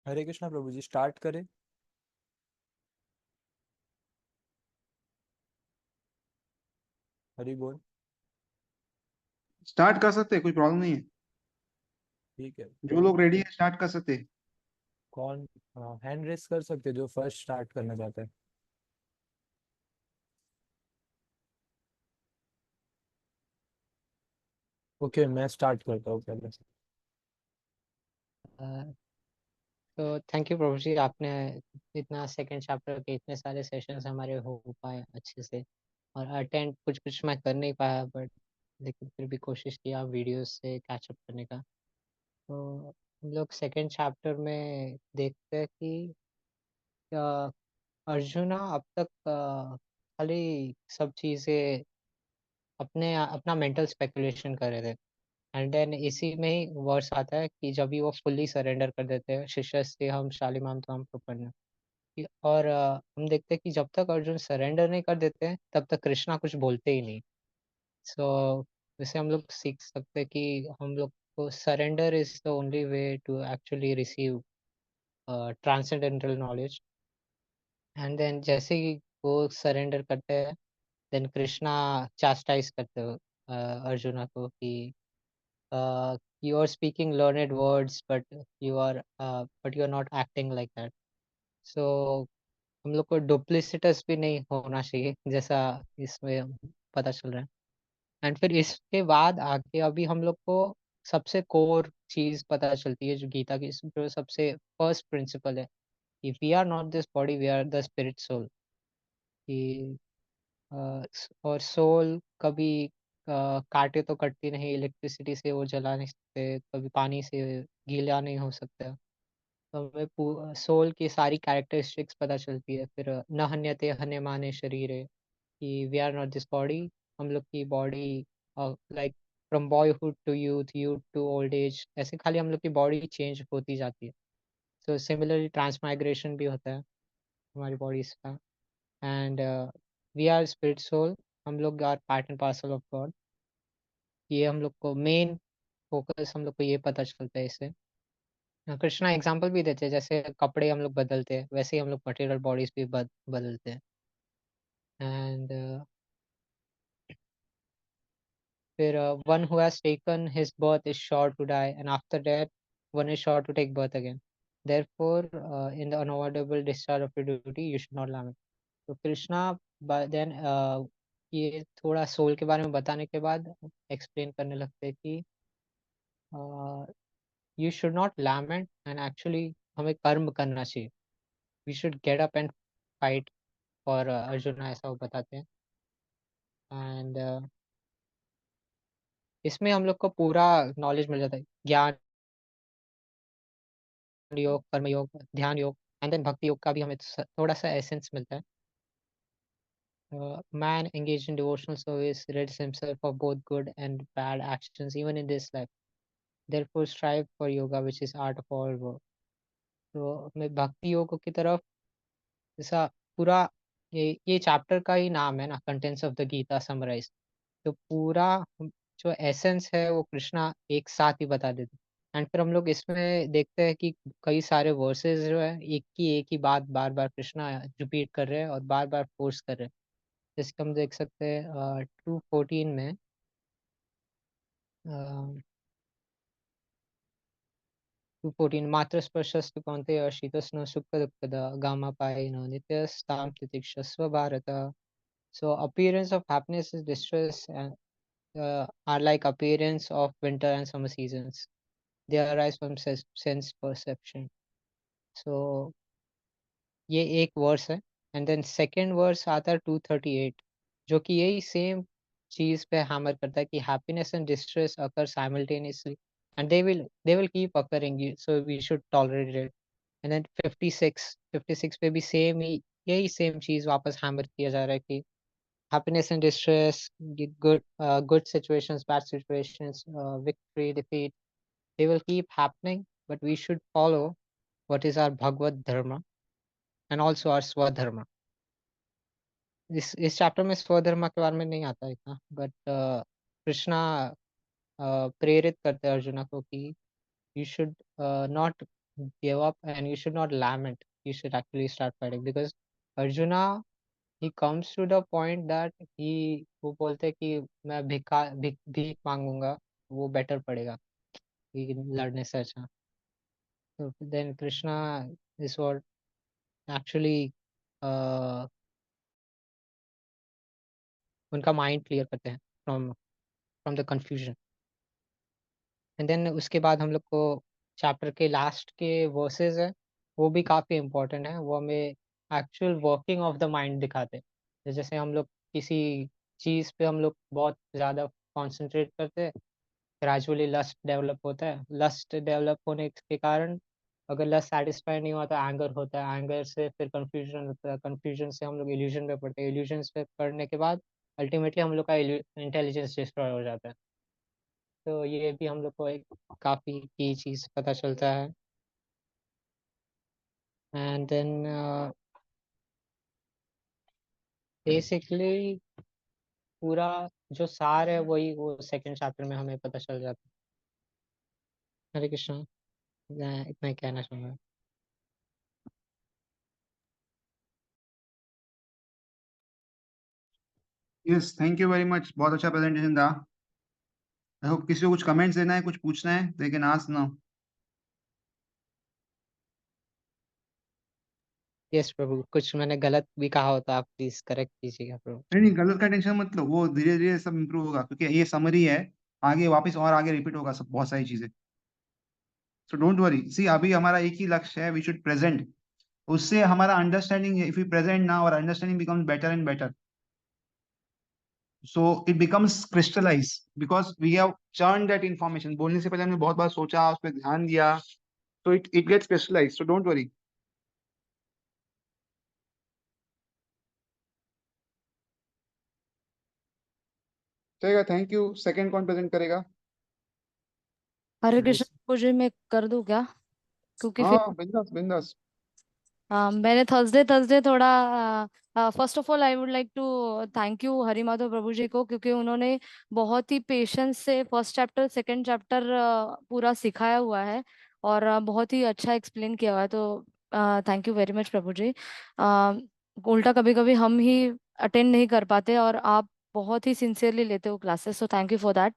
हरे कृष्णा प्रभु जी, स्टार्ट करें। हरि बोल। स्टार्ट कर सकते हैं, कोई प्रॉब्लम नहीं है। ठीक है, जो तो लोग रेडी है स्टार्ट कर सकते हैं। कौन हैंड रेस कर सकते हैं जो फर्स्ट स्टार्ट करना चाहता है? ओके, मैं स्टार्ट करता हूँ पहले से। अ, तो थैंक यू प्रभु जी, आपने इतना सेकंड चैप्टर के इतने सारे सेशंस हमारे हो पाए अच्छे से। और अटेंड कुछ कुछ मैं कर नहीं पाया, बट लेकिन फिर भी कोशिश किया वीडियोस से कैचअप करने का। तो हम लोग सेकंड चैप्टर में देखते हैं कि अ, अर्जुना अब तक खाली सब चीज़ें अपना मेंटल स्पेकुलेशन कर रहे थे। एंड देन इसी में ही वर्स आता है कि जब भी वो फुल्ली सरेंडर कर देते हैं, शिष्यस्ते हम शालिमाम त्वाम प्रपन्ना। और हम देखते हैं कि जब तक अर्जुन सरेंडर नहीं कर देते हैं तब तक कृष्णा कुछ बोलते ही नहीं। सो इससे हम लोग सीख सकते हैं कि हम लोग को surrender is the only way to actually receive transcendental knowledge. And then जैसे ही वो सरेंडर करते हैं, देन कृष्णा चास्टाइज करते हो अर्जुना को कि you are speaking learned words, but you are not acting like that. So हम लोग को डुप्लिसिटस भी नहीं होना चाहिए, जैसा इसमें पता चल रहा है। एंड फिर इसके बाद आके अभी हम लोग को सबसे कोर चीज पता चलती है, जो गीता की जो सबसे फर्स्ट प्रिंसिपल है कि we are not this body, we are the spirit soul. कि और सोल कभी काटे तो कटती नहीं, इलेक्ट्रिसिटी से वो जला नहीं सकते, कभी पानी से गीला नहीं हो सकता। तो हमें सोल की सारी कैरेक्टरिस्टिक्स पता चलती है। फिर न हन्यते हन्यमाने शरीरे, कि we are not this body. हम लोग की body like from boyhood to youth, youth to old age, ऐसे खाली हम लोग की बॉडी चेंज होती जाती है। तो सिमिलरली ट्रांसमाइग्रेशन भी होता है हमारी बॉडीज का। And we are spirit soul, हम लोग are part and parcel of God. ये हम लोग को मेन फोकस, हम लोग को ये पता चलता है इससे। कृष्णा एग्जाम्पल भी देते हैं, जैसे कपड़े हम लोग बदलते हैं वैसे ही हम लोग मटेरियल बॉडीज भी बदलते हैं। एंड फिर one who has taken his birth is sure to die, and after that one is sure to take birth again. Therefore in the unavoidable discharge of your duty you should not lament. तो Krishna then ये थोड़ा soul के बारे में बताने के बाद explain करने लगते हैं कि you should not lament, and actually हमें कर्म करना चाहिए। We should get up and fight for Arjun, ऐसा वो बताते हैं। एंड इसमें हम लोग को पूरा नॉलेज मिल जाता है, ज्ञान योग, कर्म योग, ध्यान योग, एंड देन भक्ति योग का भी हमें थोड़ा सा एसेंस मिलता है। Man engaged in devotional service rids himself of both good and bad actions even in this life. Therefore strive for yoga, which is art of all work. तो मैं भक्ति योग की तरफ, जैसा पूरा ये चैप्टर का ही नाम है ना, contents of the Gita summarise. तो पूरा जो एसेंस है वो कृष्णा एक साथ ही बता देते। एंड फिर हम लोग इसमें देखते हैं कि कई सारे वर्सेस जो है एक ही बात बार बार कृष्णा रिपीट कर रहे हैं और बार बार फोर्स कर रहे हैं। जैसे कि हम देख सकते हैं 2:14 में, 2:14 मात्र स्पर्शस्तु कौन्तेय शीतोष्ण सुख दुःखद गामा पायेन नित्यस्तां तितिक्षस्व Bharata. So appearance of happiness is distress and are like appearance of winter and summer seasons. They arise from sense perception. So ये एक वर्स है। एंड देन सेकेंड वर्स आता है 2:38, जो कि यही सेम चीज पे हैमर करता है कि happiness and distress occur simultaneously, and they will keep occurring, so we should tolerate it. And then 56 पे भी सेम ही यही सेम चीज वापस हैमर किया जा रहा है कि happiness and distress, good situations, bad situations, victory, defeat, they will keep happening, but we should follow what is our Bhagavad Dharma and also our Swadharma. इस चैप्टर में स्वधर्म के बारे में नहीं आता इतना, बट कृष्णा प्रेरित करते हैं अर्जुना को कि you should not give up and you should not lament. You should actually start fighting, because Arjuna, he comes to the point that वो बोलते हैं कि मैं भीख मांगूंगा, वो बेटर पड़ेगा कि लड़ने से अच्छा. So then Krishna is what actually उनका माइंड क्लियर करते हैं from the confusion. And then उसके बाद हम लोग को चैप्टर के लास्ट के वर्सेस है, वो भी काफ़ी इम्पोर्टेंट है. वो हमें actual working of the mind दिखाते हैं. जैसे हम लोग किसी चीज़ पे हम लोग बहुत ज़्यादा कॉन्सेंट्रेट करते हैं, ग्रेजुअली लस्ट डेवलप होता है. लस्ट डेवलप होने के कारण अगर लस्ट सेटिस्फाई नहीं हुआ तो एंगर होता है, एंगर से फिर कंफ्यूजन होता है, कंफ्यूजन से हम लोग इल्यूजन पे पड़ते हैं, इल्यूजन पे पड़ने के बाद अल्टीमेटली हम लोग का इंटेलिजेंस डिस्ट्रॉय हो जाता है. तो ये भी हम लोग को एक काफ़ी की चीज़ पता चलता है. एंड देन बेसिकली पूरा जो सार है वही वो सेकंड चैप्टर में हमें पता चल जाता है. हरे कृष्णा, मैं इतना ही कहना चाहूँगा. Yes, thank you very much, बहुत अच्छा प्रेजेंटेशन था. आई होप किसी को कुछ कमेंट्स देना है, कुछ पूछना है, they can ask now. Yes प्रभु, कुछ मैंने गलत भी कहा हो तो आप प्लीज करेक्ट कीजिएगा प्रभु. नहीं नहीं, गलत का टेंशन मत लो, वो धीरे धीरे सब इम्प्रूव होगा, क्योंकि ये समरी है. आगे वापस और आगे रिपीट होगा सब, बहुत सारी चीजें. सो डोंट वरी, सी अभी हमारा एक ही लक्ष्य है, वी शुड प्रेजेंट. उससे हमारा अंडरस्टैंडिंग, इफ वी प्रेजेंट ना, और understanding becomes better and better. So it becomes crystallise, because we have churn that information. बोलने से पहले हमने बहुत बार सोचा, उस पर ध्यान दिया. So it gets crystallise, so don't worry. चलेगा, थैंक यू. सेकंड कौन प्रेजेंट करेगा? हरे कृष्ण मुझे मैं कर दूं क्या? क्योंकि फिर हाँ, बिंदास बिंदास. मैंने थर्सडे थोड़ा first of all I would like to thank you Hari Madhav प्रभु जी को, क्योंकि उन्होंने बहुत ही पेशेंस से फर्स्ट चैप्टर सेकंड चैप्टर पूरा सिखाया हुआ है और बहुत ही अच्छा एक्सप्लेन किया हुआ है. तो थैंक यू वेरी मच प्रभु जी. उल्टा कभी कभी हम ही अटेंड नहीं कर पाते और आप बहुत ही सिंसियरली लेते हो classes, so thank you for that.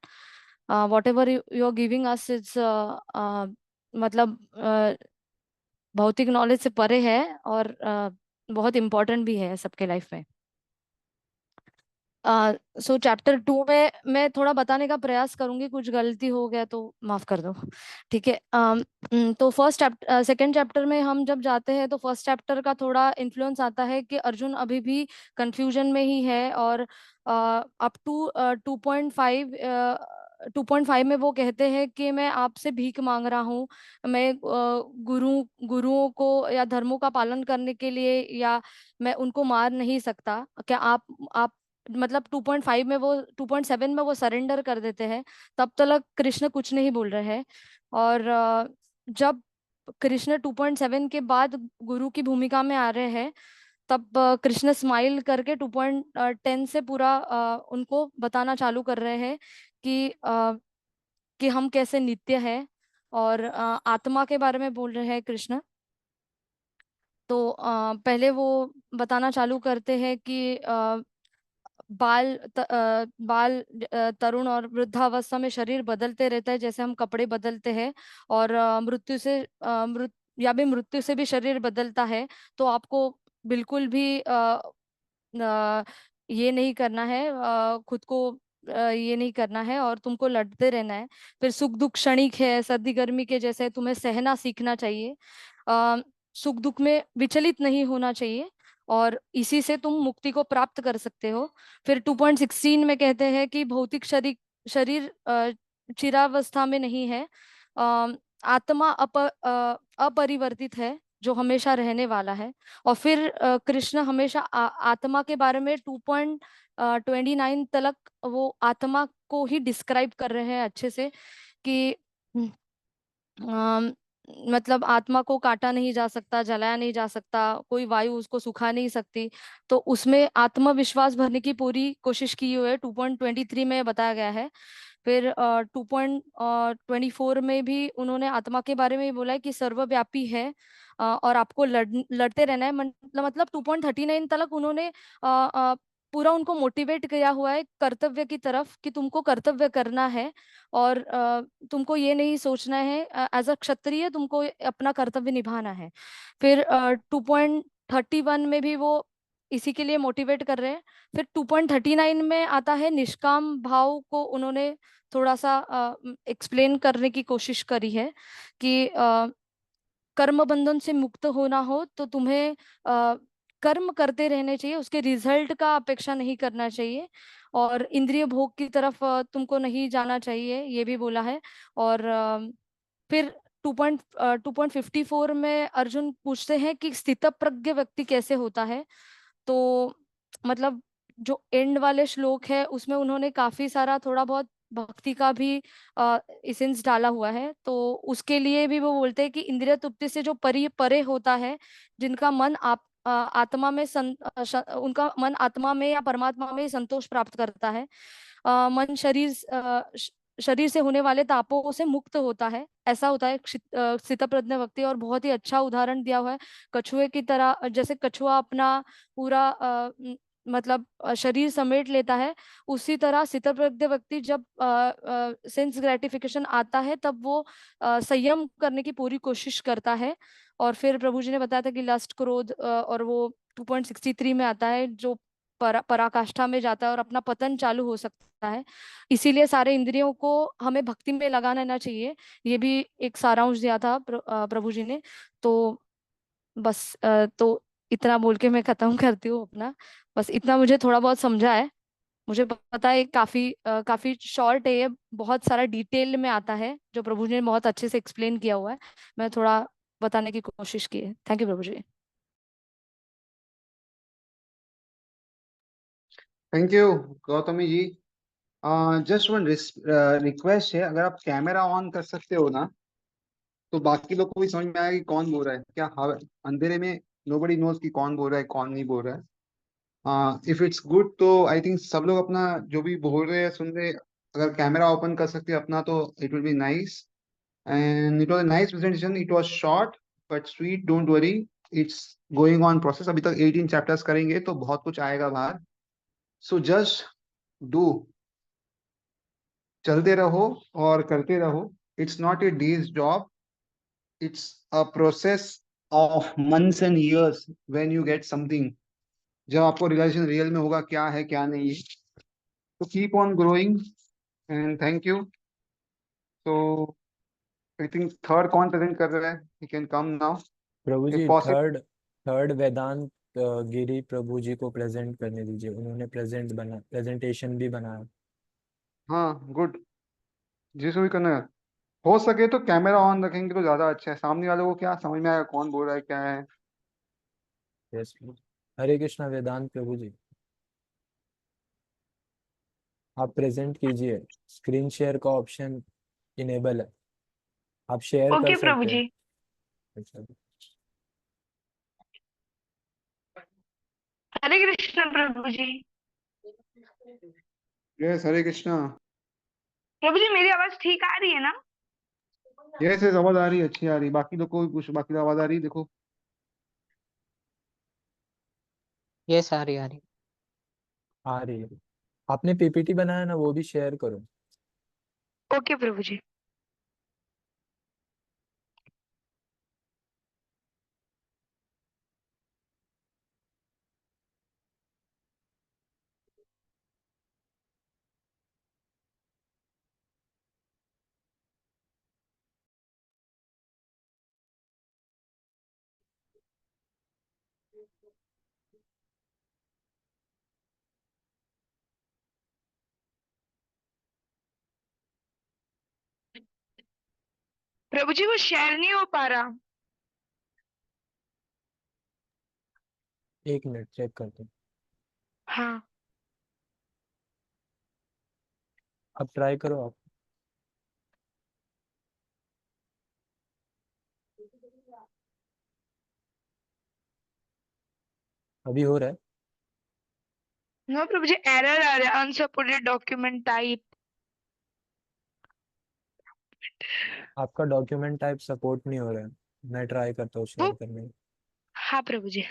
Whatever you are giving us it's मतलब भौतिक नॉलेज से परे है और बहुत इम्पोर्टेंट भी है सबके लाइफ में. सो चैप्टर 2 में मैं थोड़ा बताने का प्रयास करूंगी, कुछ गलती हो गया तो माफ कर दो, ठीक है. तो फर्स्ट चैप्टर सेकंड चैप्टर में हम जब जाते हैं तो फर्स्ट चैप्टर का थोड़ा इन्फ्लुएंस आता है कि अर्जुन अभी भी कंफ्यूजन में ही है और अप टू 2.5 में वो कहते हैं कि मैं आपसे भीख मांग रहा हूँ, मैं गुरुओं को या धर्मों का पालन करने के लिए, या मैं उनको मार नहीं सकता, क्या आप मतलब 2.5 में वो 2.7 में वो सरेंडर कर देते हैं. तब तक कृष्ण कुछ नहीं बोल रहे हैं और जब कृष्ण 2.7 के बाद गुरु की भूमिका में आ रहे हैं तब कृष्ण स्माइल करके 2.10 से पूरा उनको बताना चालू कर रहे हैं कि हम कैसे नित्य है और आत्मा के बारे में बोल रहे हैं कृष्ण. तो पहले वो बताना चालू करते हैं कि तरुण और वृद्धावस्था में शरीर बदलते रहता है जैसे हम कपड़े बदलते हैं और मृत्यु से भी शरीर बदलता है. तो आपको बिल्कुल भी ये नहीं करना है, खुद को ये नहीं करना है और तुमको लड़ते रहना है. फिर सुख दुख क्षणिक है, सर्दी गर्मी के जैसे तुम्हें सहना सीखना चाहिए, सुख दुख में विचलित नहीं होना चाहिए और इसी से तुम मुक्ति को प्राप्त कर सकते हो. फिर 2.16 में कहते हैं कि भौतिक शरीर शरीर चिरावस्था में नहीं है, आत्मा अपरिवर्तित है जो हमेशा रहने वाला है. और फिर कृष्ण हमेशा आत्मा के बारे में 2.29 तक वो आत्मा को ही डिस्क्राइब कर रहे हैं अच्छे से कि अम, मतलब आत्मा को काटा नहीं जा सकता, जलाया नहीं जा सकता, कोई वायु उसको सुखा नहीं सकती. तो उसमें आत्मविश्वास भरने की पूरी कोशिश की हुई है, 2.23 में बताया गया है. फिर 2.24 में भी उन्होंने आत्मा के बारे में ही बोला है कि सर्वव्यापी है, और आपको लड़ते रहना है। मतलब 2.39 तक उन्होंने पूरा उनको मोटिवेट किया हुआ है कर्तव्य की तरफ, कि तुमको कर्तव्य करना है, और तुमको ये नहीं सोचना है, एज अ क्षत्रिय तुमको अपना कर्तव्य निभाना है। फिर 2.31 में भी वो इसी के लिए मोटिवेट कर रहे हैं। फिर 2.39 में आता है निष्काम भाव को उन्होंने थोड़ा सा एक्सप्लेन करने की कोशिश करी है, कि कर्म बंधन से मुक्त होना हो तो तुम्हें कर्म करते रहने चाहिए, उसके रिजल्ट का अपेक्षा नहीं करना चाहिए, और इंद्रिय भोग की तरफ तुमको नहीं जाना चाहिए, ये भी बोला है। और फिर 2.54 में अर्जुन पूछते हैं कि स्थितप्रज्ञ व्यक्ति कैसे होता है। तो मतलब जो एंड वाले श्लोक है उसमें उन्होंने काफी सारा थोड़ा बहुत भक्ति का भी इसेंस डाला हुआ है। तो उसके लिए भी वो बोलते हैं कि इंद्रिय तृप्ति से जो परे होता है, जिनका मन आत्मा में उनका मन आत्मा में या परमात्मा में संतोष प्राप्त करता है। मन शरीर से होने वाले तापों से मुक्त होता है, ऐसा होता है स्थितप्रज्ञ व्यक्ति। और बहुत ही अच्छा उदाहरण दिया हुआ है कछुए की तरह, जैसे कछुआ अपना पूरा मतलब शरीर समेट लेता है, उसी तरह स्थितप्रज्ञ व्यक्ति जब सेंस ग्रेटिफिकेशन आता है तब वो संयम करने की पूरी कोशिश करता है। और फिर प्रभु जी ने बताया था कि लस्ट, क्रोध, और वो 2.63 में आता है जो पराकाष्ठा में जाता है और अपना पतन चालू हो सकता है। इसीलिए सारे इंद्रियों को हमें भक्ति में लगा लेना चाहिए। ये भी एक सारांश दिया था प्रभु जी ने। तो बस तो इतना बोल के मैं खत्म करती हूँ अपना। बस इतना मुझे थोड़ा बहुत समझा है। मुझे पता है काफी शॉर्ट है ये, बहुत सारा डिटेल में आता है जो प्रभु जी ने बहुत अच्छे से एक्सप्लेन किया हुआ है। मैं थोड़ा बताने की कोशिश की है। Thank you Prabhu ji. Thank you Gautami ji. Just one request है, अगर आप कैमरा ऑन कर सकते हो ना, तो बाकी लोग को भी समझ में आएगा कि कौन बोल रहा है क्या। अंधेरे में नोबडी नोज कि कौन बोल रहा है कौन नहीं बोल रहा है। इफ इट्स गुड तो आई थिंक सब लोग अपना जो भी बोल रहे हैं सुन रहे, अगर कैमरा ओपन कर सकते हैं अपना तो it will be nice. And it was a nice presentation, it was short but sweet, don't worry, it's going on process. अभी तक 18 चैप्टर्स करेंगे तो बहुत कुछ आएगा बाहर। सो जस्ट डू, चलते रहो और करते रहो। It's not a days job, it's a process of months and years when you get something, जब आपको रियलाइजेशन रियल में होगा क्या है क्या नहीं है। तो keep on growing and thank you. तो आई थिंक थर्ड कौन प्रेजेंट कर रहा है, यू कैन कम नाउ प्रभु if ji, possible. Third Vedant Giri प्रभु जी को प्रेजेंट करने दीजिए, उन्होंने प्रेजेंटेशन भी बनाया। हाँ गुड, जिसको भी करना है हो सके तो कैमरा ऑन रखेंगे तो ज्यादा अच्छा है, सामने वालों को क्या समझ में आएगा कौन बोल रहा है क्या है। यस, हरे कृष्णा वेदांत प्रभु जी, आप प्रेजेंट कीजिए। स्क्रीन शेयर का ऑप्शन इनेबल है, आप शेयर कर ओके प्रभु सकते हैं। जी। अच्छा, हरे कृष्ण प्रभु जी। यस हरे कृष्णा। प्रभु जी मेरी आवाज ठीक आ रही है ना? यस यस, आवाज आ रही है, अच्छी आ रही है। बाकी लोग को भी पूछ, बाकी आवाज आ रही है देखो। ये सारी आ रही। आ रही है। आपने पीपीटी बनाया ना, वो भी शेयर करो। ओके प्रभु जी। प्रभु जी वो शेयर नहीं हो पा रहा। एक मिनट चेक करते हैं। हाँ। अब ट्राई करो आप। अभी हो रहा है। नो प्रभु जी, एरर आ रहा है, अनसपोर्टेड डॉक्यूमेंट टाइप। आपका डॉक्यूमेंट टाइप सपोर्ट नहीं हो रहा है, मैं ट्राई करता हूँ शेयर वो करने की। हाँ प्रभु जी।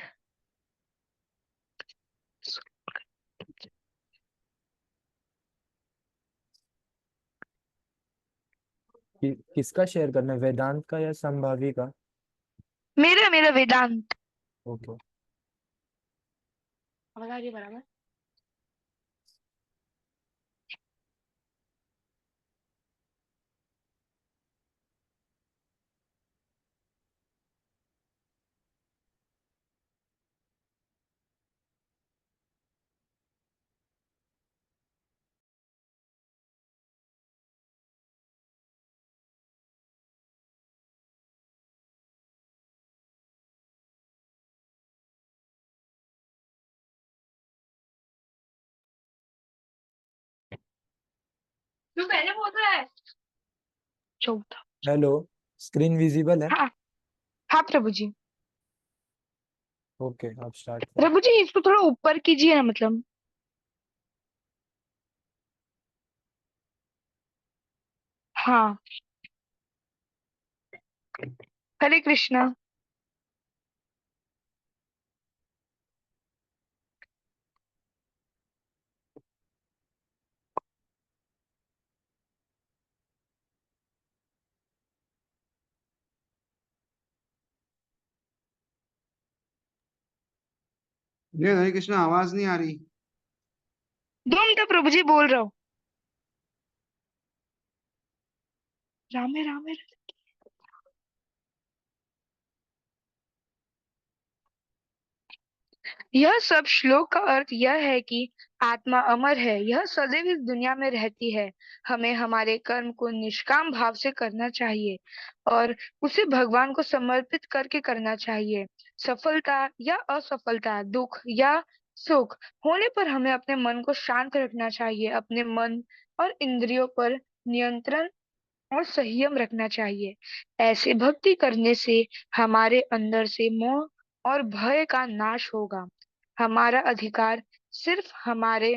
किसका शेयर करना है, वेदांत का या संभावी का? मेरा मेरा वेदांत। ओके। आवाज आ रही है बराबर? तू पहले बोल रहा है। चौथा। हेलो, स्क्रीन विजिबल है? हाँ हाँ प्रभु जी। ओके, आप स्टार्ट करें। प्रभु जी इसको थोड़ा ऊपर कीजिए ना, मतलब। हाँ। हरे कृष्णा। ये हरे कृष्णा, आवाज नहीं आ रही। 2 मिनट प्रभु जी, बोल रहा हूँ। रामे रामे। यह सब श्लोक का अर्थ यह है कि आत्मा अमर है, यह सदैव इस दुनिया में रहती है। हमें हमारे कर्म को निष्काम भाव से करना चाहिए और उसे भगवान को समर्पित करके करना चाहिए। सफलता या असफलता, दुख या सुख होने पर हमें अपने मन को शांत रखना चाहिए, अपने मन और इंद्रियों पर नियंत्रण और संयम रखना चाहिए। ऐसे भक्ति करने से हमारे अंदर से मोह और भय का नाश होगा। हमारा अधिकार सिर्फ हमारे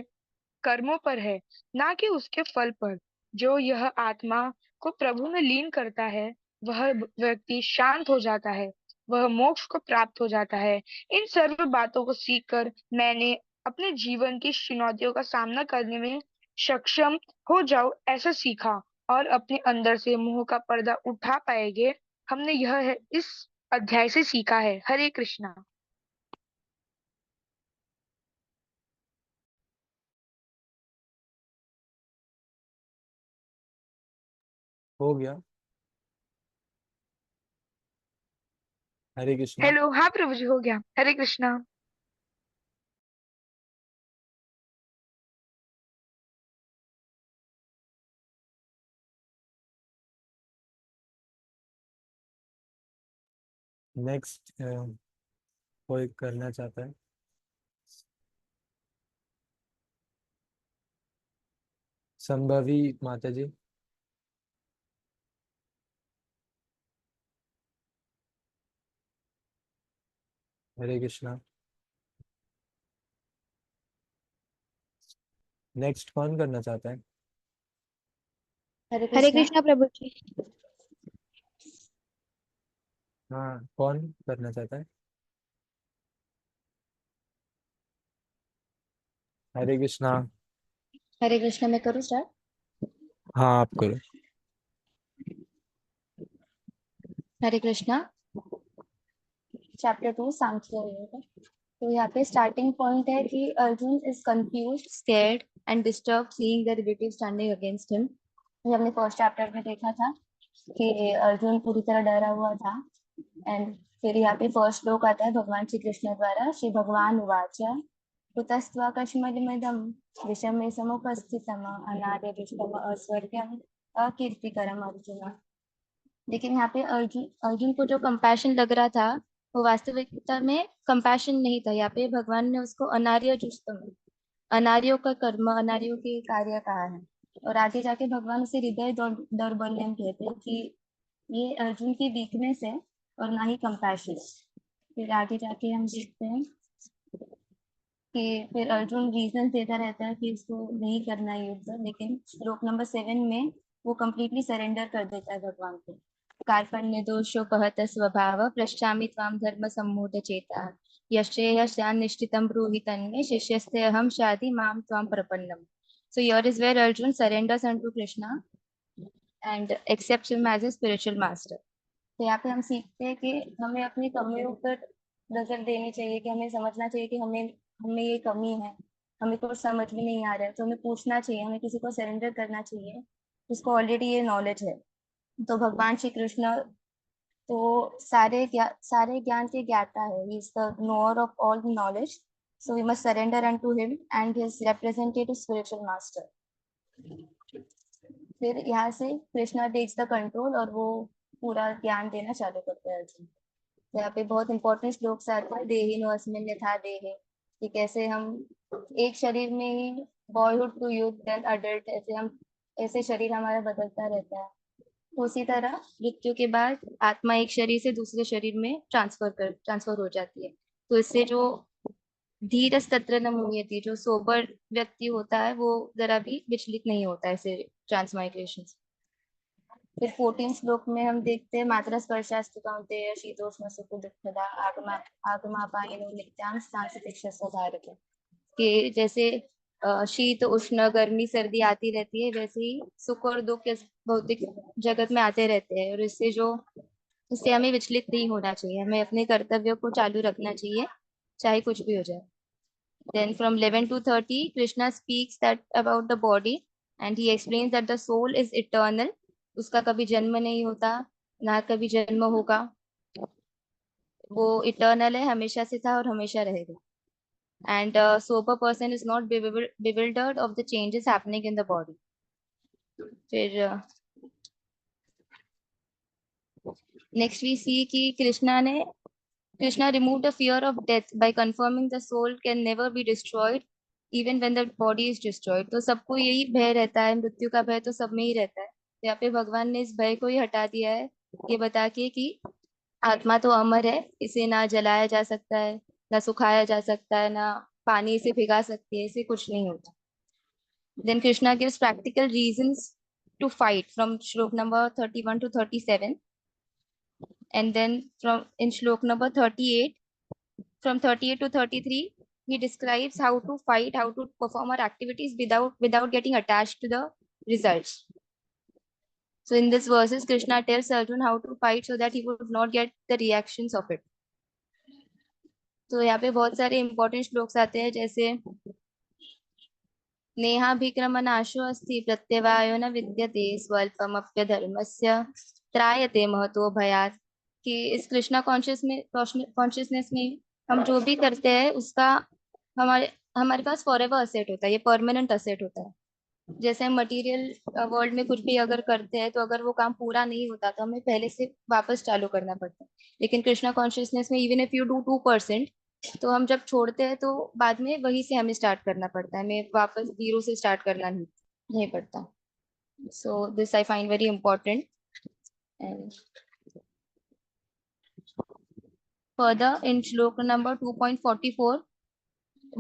कर्मों पर है, ना कि उसके फल पर। जो यह आत्मा को प्रभु में लीन करता है, वह व्यक्ति शांत हो जाता है, वह मोक्ष को प्राप्त हो जाता है। इन सर्व बातों को सीखकर मैंने अपने जीवन की चुनौतियों का सामना करने में सक्षम हो जाऊं, ऐसा सीखा और अपने अंदर से मोह का पर्दा उठा पाएंगे। हमने यह है इस अध्याय से सीखा है। हरे कृष्णा। हो गया। हरे कृष्णा। हेलो, हाँ प्रभु जी, हो गया। हरे कृष्णा। नेक्स्ट कोई करना चाहता है? संभवी माता जी। हरे कृष्णा। नेक्स्ट कौन करना चाहता है? हरे हरे कृष्णा। कृष्णा प्रभु जी। हाँ, कौन करना चाहता है? हरे कृष्णा। हरे कृष्णा, मैं करूँ स्टार्ट? हाँ, आप करो। हरे कृष्णा। चैप्टर 2 सांख्य योग है। तो यहाँ पे स्टार्टिंग पॉइंट है कि Arjun is confused, scared and disturbed seeing the relative standing against him. ये हमने फर्स्ट चैप्टर में देखा था कि अर्जुन पूरी तरह डरा हुआ था। एंड फिर यहाँ पे फर्स्ट श्लोक आता है भगवान श्री कृष्ण द्वारा। श्री भगवान उवाच कुतस्त्वा कश्मलमिदं विषमे समुपस्थितम् अनार्यदुष्टम अस्वर्ग्यम अकीर्तिकरम अर्जुन। लेकिन यहाँ पे अर्जुन अर्जुन को जो कंपैशन लग रहा था, वो वास्तविकता में कंपैशन नहीं था। यहाँ पे भगवान ने उसको अनार्य जुष्टम, अनार्यों का कर्म, अनार्यों के कार्य कहा है। और आगे जाके भगवान उसे हृदय दौर्बल्यम कहते हैं कि ये अर्जुन की वीकनेस है और ना ही कंपैशन। फिर आगे जाके हम देखते हैं कि फिर अर्जुन रीजन देता रहता है कि इसको नहीं करना है युद्ध, लेकिन श्लोक नंबर 7 में वो कंप्लीटली सरेंडर कर देता है भगवान को। कार्पण्य दोषोपहत स्वभाव पृच्छामि त्वां धर्म सम्मूढ़ चेता यश्चेयस्यान् निश्चितं ब्रूहि तन्मे शिष्यस्ते अहं शाधि मां त्वां प्रपन्नम। So here is where Arjun surrenders unto Krishna and accepts him as a spiritual master. तो यहाँ पे हम सीखते हैं कि हमें अपनी कमियों पर नजर देनी चाहिए, कि हमें समझना चाहिए कि हमें हमें ये कमी है, हमें कुछ समझ में नहीं आ रहा है, तो हमें पूछना चाहिए, हमें किसी को सरेंडर करना चाहिए जिसको ऑलरेडी ये नॉलेज है। तो भगवान श्री कृष्ण तो सारे ज्ञान के ज्ञाता है, he is the knower of all knowledge, so we must surrender unto him and his representative spiritual master. फिर यहाँ से कृष्णा टेक्स द कंट्रोल और वो पूरा ज्ञान देना चालू करते हैं अर्जुन। यहाँ पे बहुत इंपॉर्टेंट श्लोक आते हैं, देहिनो अस्मिन् यथा देहे, कि कैसे हम एक शरीर में ही boyhood to youth then adult, ऐसे शरीर हमारा बदलता रहता है। उसी तरह मृत्यु के बाद आत्मा एक शरीर से दूसरे शरीर में ट्रांसफर हो जाती है। तो इससे जो धीरस्तत्र न मुह्यति, जो सोबर व्यक्ति होता है वो जरा भी विचलित नहीं होता है ऐसे ट्रांसमाइग्रेशन। फिर 14 श्लोक में हम देखते हैं मात्रा स्पर्शास्तु कौन्तेय शीतोष्ण सुख दुःखदा आगमापायिनो नित्यां सांसतिक्षस्व भारत, कि जैसे शीत उष्ण गर्मी सर्दी आती रहती है, वैसे ही सुख और दुख इस भौतिक जगत में आते रहते हैं, और इससे हमें विचलित नहीं होना चाहिए, हमें अपने कर्तव्यों को चालू रखना चाहिए चाहे कुछ भी हो जाए। Then from 11 to 30 Krishna speaks that about the body and he explains that the soul is eternal, उसका कभी जन्म नहीं होता ना कभी जन्म होगा, वो इटर्नल है, हमेशा से था और हमेशा रहेगा। And a sober person is not bewildered of the changes happening in the body. फिर next we see कि Krishna removed the fear of death by confirming the soul can never be destroyed even when the body is destroyed. तो सबको यही भय रहता है, मृत्यु का भय तो सब में ही रहता है। यहाँ पे भगवान ने इस भय को ही हटा दिया है, ये बता के कि आत्मा तो अमर है, इसे ना जलाया जा सकता है, ना सुखाया जा सकता है, ना पानी इसे भिगा सकती है, इसे कुछ नहीं होता। Then Krishna gives practical reasons to fight from shlok number 31 to 37. And then in shlok number 38, from 38 to 33, he describes how to fight, how to perform our activities without getting attached to the results. So in this verses, Krishna tells Arjun how to fight so that he would not get the reactions of it. तो यहाँ पे बहुत सारे important shlokas आते हैं, जैसे नेहाभिक्रमनाशो अस्ति प्रत्यवायो न विद्यते स्वल्पमप्य धर्मस्य त्रायते महतो भयात्, कि इस कृष्णा कॉन्शियसनेस में हम जो भी करते हैं उसका हमारे पास फॉरएवर असेट होता है, ये परमानेंट असेट होता है। जैसे हम मटेरियल वर्ल्ड में कुछ भी अगर करते हैं तो अगर वो काम पूरा नहीं होता तो हमें पहले से वापस चालू करना पड़ता है, लेकिन कृष्णा कॉन्शियसनेस में इवन इफ यू डू 2%, तो हम जब छोड़ते हैं तो बाद में वहीं से हमें स्टार्ट करना पड़ता है, हमें वापस 0 से स्टार्ट करना नहीं पड़ता। So this I find very important. And further in श्लोक number 2.44,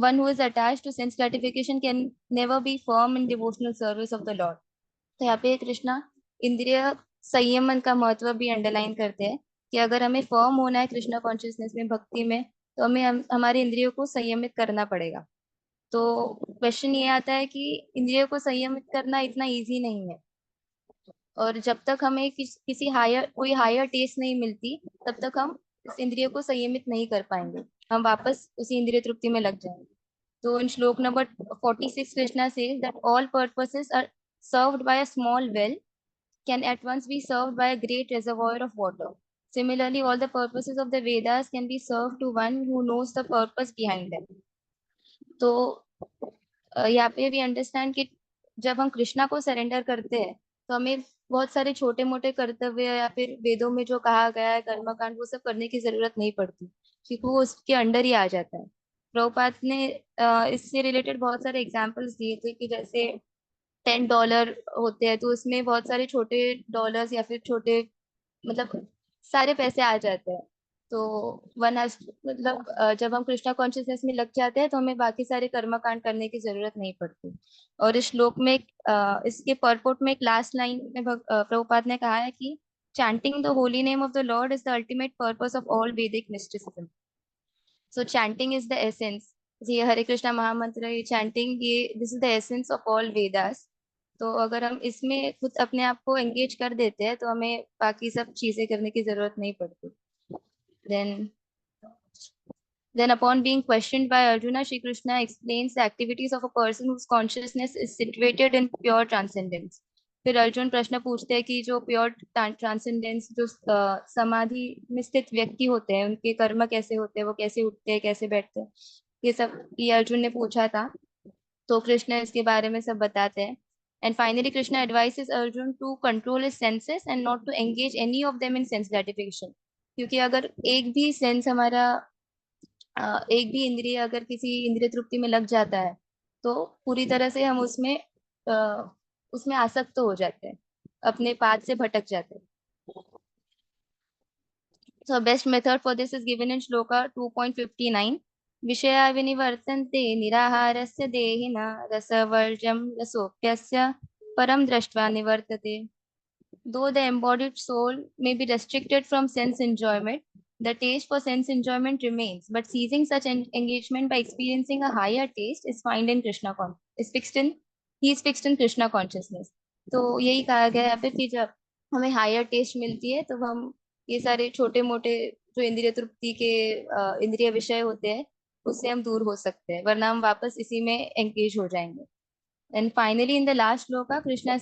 one who is attached to sense gratification can never be firm in devotional service of the Lord. तो यहाँ पे कृष्णा इंद्रिय संयमन का महत्व भी अंडरलाइन करते हैं, कि अगर हमें फर्म होना है कृष्णा कॉन्शियसनेस में, भक्ति में, तो हमें हमारे इंद्रियों को संयमित करना पड़ेगा। तो क्वेश्चन ये आता है कि इंद्रियों को संयमित करना इतना इजी नहीं है, और जब तक हमें कोई हायर टेस्ट नहीं मिलती तब तक हम इस इंद्रियों को संयमित नहीं कर पाएंगे, हम वापस उसी इंद्रिय तृप्ति में लग जाएंगे। तो इन श्लोक number 46 Krishna says that all purposes are served by a small well can at once be served by a great reservoir of water. Similarly, all the purposes of the Vedas can be served to one who knows the purpose behind them. तो यहाँ पे भी understand कि जब हम कृष्णा को surrender करते हैं तो हमें बहुत सारे छोटे मोटे कर्तव्य या फिर वेदों में जो कहा गया है कर्मकांड, वो सब करने की जरूरत नहीं पड़ती, क्योंकि वो उसके अंडर ही आ जाता है। प्रभुपाद ने इससे रिलेटेड बहुत सारे एग्जाम्पल्स दिए थे, कि जैसे $10 होते हैं तो उसमें बहुत सारे छोटे डॉलर्स या फिर छोटे मतलब सारे पैसे आ जाते हैं, तो वन हैज मतलब जब हम कृष्णा कॉन्शियसनेस में लग जाते हैं तो हमें बाकी सारे कर्मकांड करने की जरूरत नहीं पड़ती। और इस श्लोक में इसके परपोर्ट में एक लास्ट लाइन में प्रभुपाद ने कहा है कि chanting the holy name of the Lord is the ultimate purpose of all Vedic mysticism. So chanting is the essence. ये हरे कृष्णा महामंत्र, ये chanting, ये this is the essence of all Vedas. तो अगर हम इसमें खुद अपने आप को एंगेज कर देते हैं तो हमें बाकी सब चीजें करने की जरूरत नहीं पड़ती। Then upon being questioned by Arjuna, Shri Krishna explains the activities of a person whose consciousness is situated in pure transcendence. फिर अर्जुन प्रश्न पूछते हैं कि जो प्योर ट्रांसेंडेंस, जो समाधि में स्थित व्यक्ति होते हैं, उनके कर्म कैसे होते हैं, वो कैसे उठते हैं, कैसे बैठते हैं, ये सब ये अर्जुन ने पूछा था। तो कृष्ण इसके बारे में सब बताते हैं। And finally Krishna advises Arjun to control his senses and not to engage any of them in sense gratification. क्योंकि अगर एक भी सेंस हमारा एक भी इंद्रिय अगर किसी इंद्रिय तृप्ति में लग जाता है तो पूरी तरह से हम उसमें आसक्त हो जाते हैं, अपने पाथ से भटक जाते हैं। So best method for this is given in shloka 2.59. विषया विनिवर्तन्ते निराहारस्य देहिना रसवर्जं रसोप्यस्य परम दृष्ट्वा निवर्तते. Though the embodied soul may be restricted from sense enjoyment, the taste for sense enjoyment remains, but ceasing such engagement by experiencing a higher taste is found in Krishna he is fixed in Krishna consciousness. तो यही कहा गया है यहाँ पे कि जब हमें हायर टेस्ट मिलती है तो हम ये सारे छोटे मोटे जो इंद्रिय तृप्ति के इंद्रिय विषय होते हैं उससे हम दूर हो सकते हैं, वरना हम वापस इसी में एंगेज हो जाएंगे. And finally in the last shloka, Krishna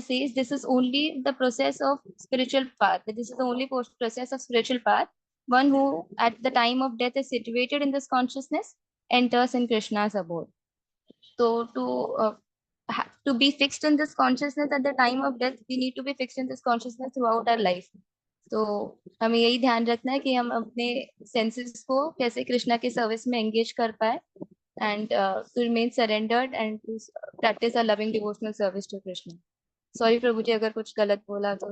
says this is only the process of spiritual path. This is the only process of spiritual path. One who at the time of death is situated in this consciousness enters in Krishna's abode. So to be fixed in this consciousness at the time of death, we need to be fixed in this consciousness throughout our life. तो हमें यही ध्यान रखना है कि हम अपने senses को कैसे कृष्णा के सर्विस में एंगेज कर पाए and to remain surrendered and to practice a loving devotional service to Krishna. Sorry प्रभु जी अगर कुछ गलत बोला तो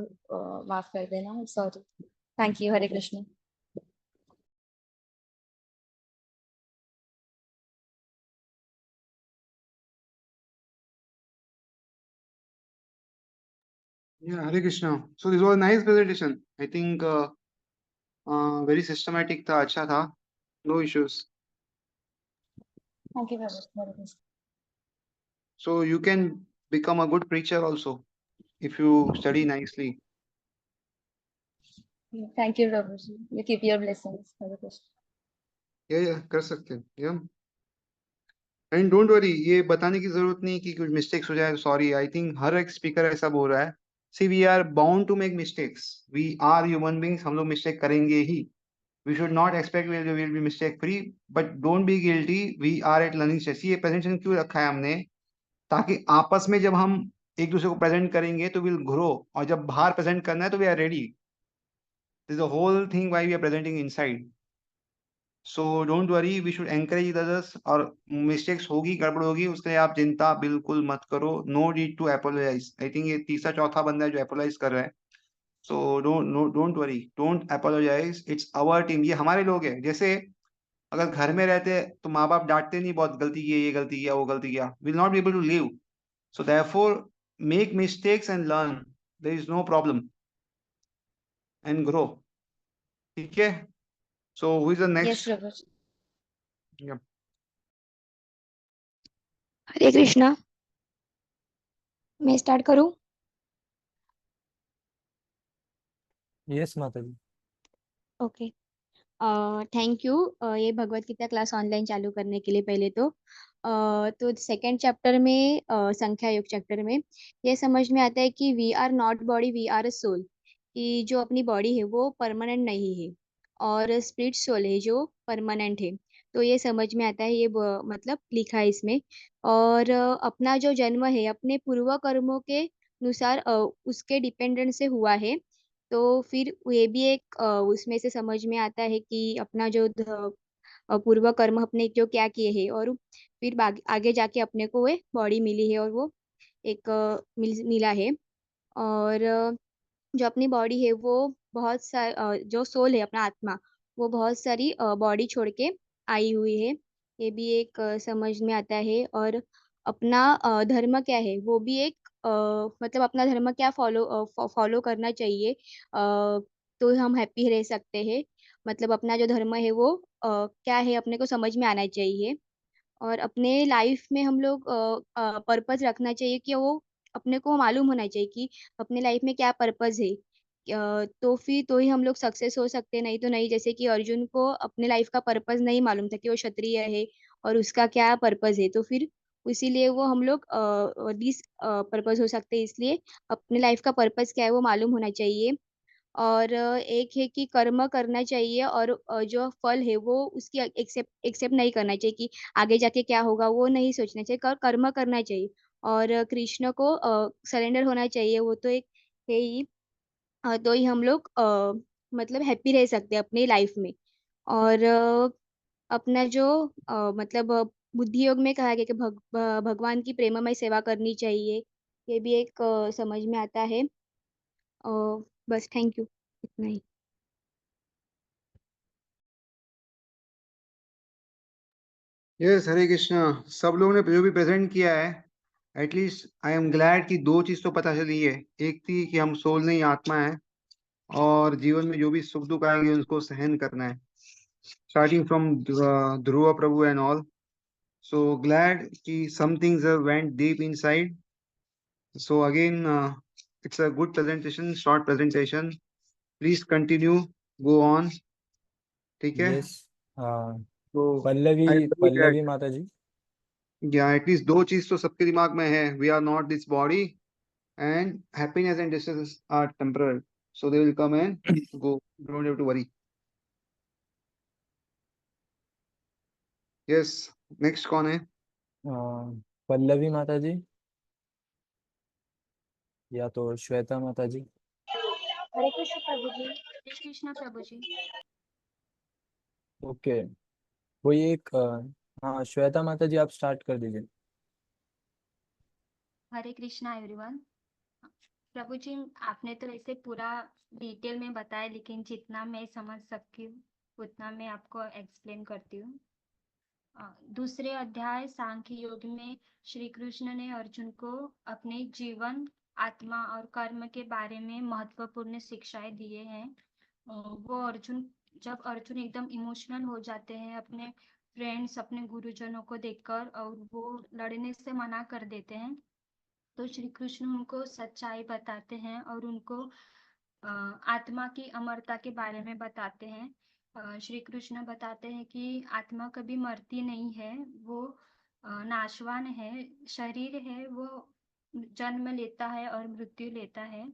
माफ कर देना. Sorry. Thank you. Hare Krishna. Yeah, Hare Krishna. So this was a nice presentation. I think very systematic था, अच्छा था. No issues. Thank you very much. Hare Krishna. So you can become a good preacher also if you study nicely. Thank you Prabhu ji. You keep your blessings. Hare Krishna. Yeah, कर सकते हैं. Yeah. And don't worry, ये बताने की जरूरत नहीं कि कुछ मिस्टेक्स हो जाए. सॉरी, आई थिंक हर एक स्पीकर ऐसा बोल रहा है. See, we are bound to make mistakes. We are human beings. हम लोग मिस्टेक करेंगे ही. We should not expect we will be mistake free, but don't be guilty. We are at learning stage. ये presentation क्यों रखा है हमने? ताकि आपस में जब हम एक दूसरे को प्रेजेंट करेंगे तो विल ग्रो, और जब बाहर प्रेजेंट करना है तो we are ready. This is the whole thing why we are presenting inside. So don't worry, we should encourage others. और मिस्टेक्स होगी, गड़बड़ होगी, उसके लिए आप चिंता बिल्कुल मत करो. No need to apologise. I think ये तीसरा चौथा बंदा है जो अपोलोजाइज कर रहा है. So don't worry, don't apologise. It's our team. ये हमारे लोग हैं. जैसे अगर घर में रहते तो माँ बाप डांटते नहीं, बहुत गलती की, ये गलती किया, वो गलती किया. Will not be able to live. So therefore make mistakes and learn. There is no problem. And grow. ठीक है. So who is the Yes next? Prabhu ji. Yeah. Hare Krishna. मैं स्टार्ट करूं? यस माता जी. ओके. थैंक यू ये Bhagavad Gita class online चालू करने के लिए. पहले तो सेकंड चैप्टर में संख्या योग चैप्टर में ये समझ में आता है कि we are not body, we are a soul. कि जो अपनी बॉडी है वो परमानेंट नहीं है और स्पिरिट सोल है जो परमानेंट है. तो ये समझ में आता है, ये मतलब लिखा है इसमें. और अपना जो जन्म है अपने पूर्व कर्मों के अनुसार उसके डिपेंडेंट से हुआ है. तो फिर ये भी एक उसमें से समझ में आता है कि अपना जो पूर्व कर्म अपने जो क्या किए हैं और फिर आगे जाके अपने को वो बॉडी मिली है और वो एक मिला है. और जो अपनी बॉडी है वो बहुत जो सोल है अपना आत्मा, वो बहुत सारी बॉडी छोड़ के आई हुई है। ये भी एक समझ में आता है। और अपना धर्म क्या है वो भी एक मतलब अपना धर्म क्या फॉलो करना चाहिए, तो हम हैप्पी रह सकते हैं। मतलब अपना जो धर्म है वो क्या है अपने को समझ में आना चाहिए। और अपने लाइफ में हम लोग पर्पस रखना चाहिए कि वो अपने को मालूम होना चाहिए कि अपने लाइफ में क्या पर्पस है। तो फिर तो ही हम लोग सक्सेस हो सकते हैं, नहीं तो नहीं। जैसे कि अर्जुन को अपने लाइफ का पर्पस नहीं मालूम था कि वो क्षत्रिय है और उसका क्या पर्पस है, तो फिर इसीलिए वो हम लोग डिस पर्पस हो सकते हैं। इसलिए अपने लाइफ का पर्पस क्या है वो मालूम होना चाहिए। और एक है कि कर्म करना चाहिए, और जो फल है वो उसकी एक्सेप्ट एक्सेप्ट नहीं करना चाहिए कि आगे जाके क्या होगा, वो नहीं सोचना चाहिए। कर्म करना चाहिए। और कृष्ण को सरेंडर होना चाहिए, वो तो एक है ही। तो ही हम लोग मतलब हैप्पी रह सकते हैं अपनी लाइफ में। और अपना जो मतलब बुद्धि योग में कहा गया कि भगवान की प्रेममय सेवा करनी चाहिए। ये भी एक समझ में आता है। बस थैंक यू, इतना ही। यस, हरे कृष्णा। सब लोगों ने जो भी प्रेजेंट किया है, एटलीस्ट आई एम ग्लैड कि दो चीज तो पता चली है। एक थी कि हम सोल नहीं आत्मा है, और जीवन में जो भी सुख दुख आएंगे उनको सहन करना है, starting from Dhruv Prabhu and all. So glad कि some things have went deep inside. So again, it's a good presentation, short presentation. Please continue, go on. ठीक है? यस। हाँ, तो Pallavi I believe that, Pallavi माता जी। yeah, at least दो चीज तो सबके दिमाग में है. We are not this body, and happiness and distress are temporal. So they will come and go. Don't have to worry. Yes, next कौन है? पल्लवी माता जी या तो श्वेता माता जी। हरे कृष्ण प्रभु जी। हरे कृष्णा प्रभु जी। ओके, कोई एक हाँ, श्वेता माता जी आप स्टार्ट कर दीजिए। हरे कृष्णा एवरीवन। प्रभु जी, आपने तो ऐसे पूरा डिटेल में बताया, लेकिन जितना मैं समझ सकती हूँ उतना मैं आपको एक्सप्लेन करती हूँ। दूसरे अध्याय सांख्य योग में श्री कृष्ण ने अर्जुन को अपने जीवन, आत्मा और कर्म के बारे में महत्वपूर्ण शिक्षाएं दिए हैं। वो जब अर्जुन एकदम इमोशनल हो जाते हैं अपने फ्रेंड्स, अपने गुरुजनों को देखकर, और वो लड़ने से मना कर देते हैं, तो श्री कृष्ण उनको सच्चाई बताते हैं और उनको आत्मा की अमरता के बारे में बताते हैं। श्री कृष्ण बताते हैं कि आत्मा कभी मरती नहीं है, वो नाशवान है। शरीर है वो जन्म लेता है और मृत्यु लेता है।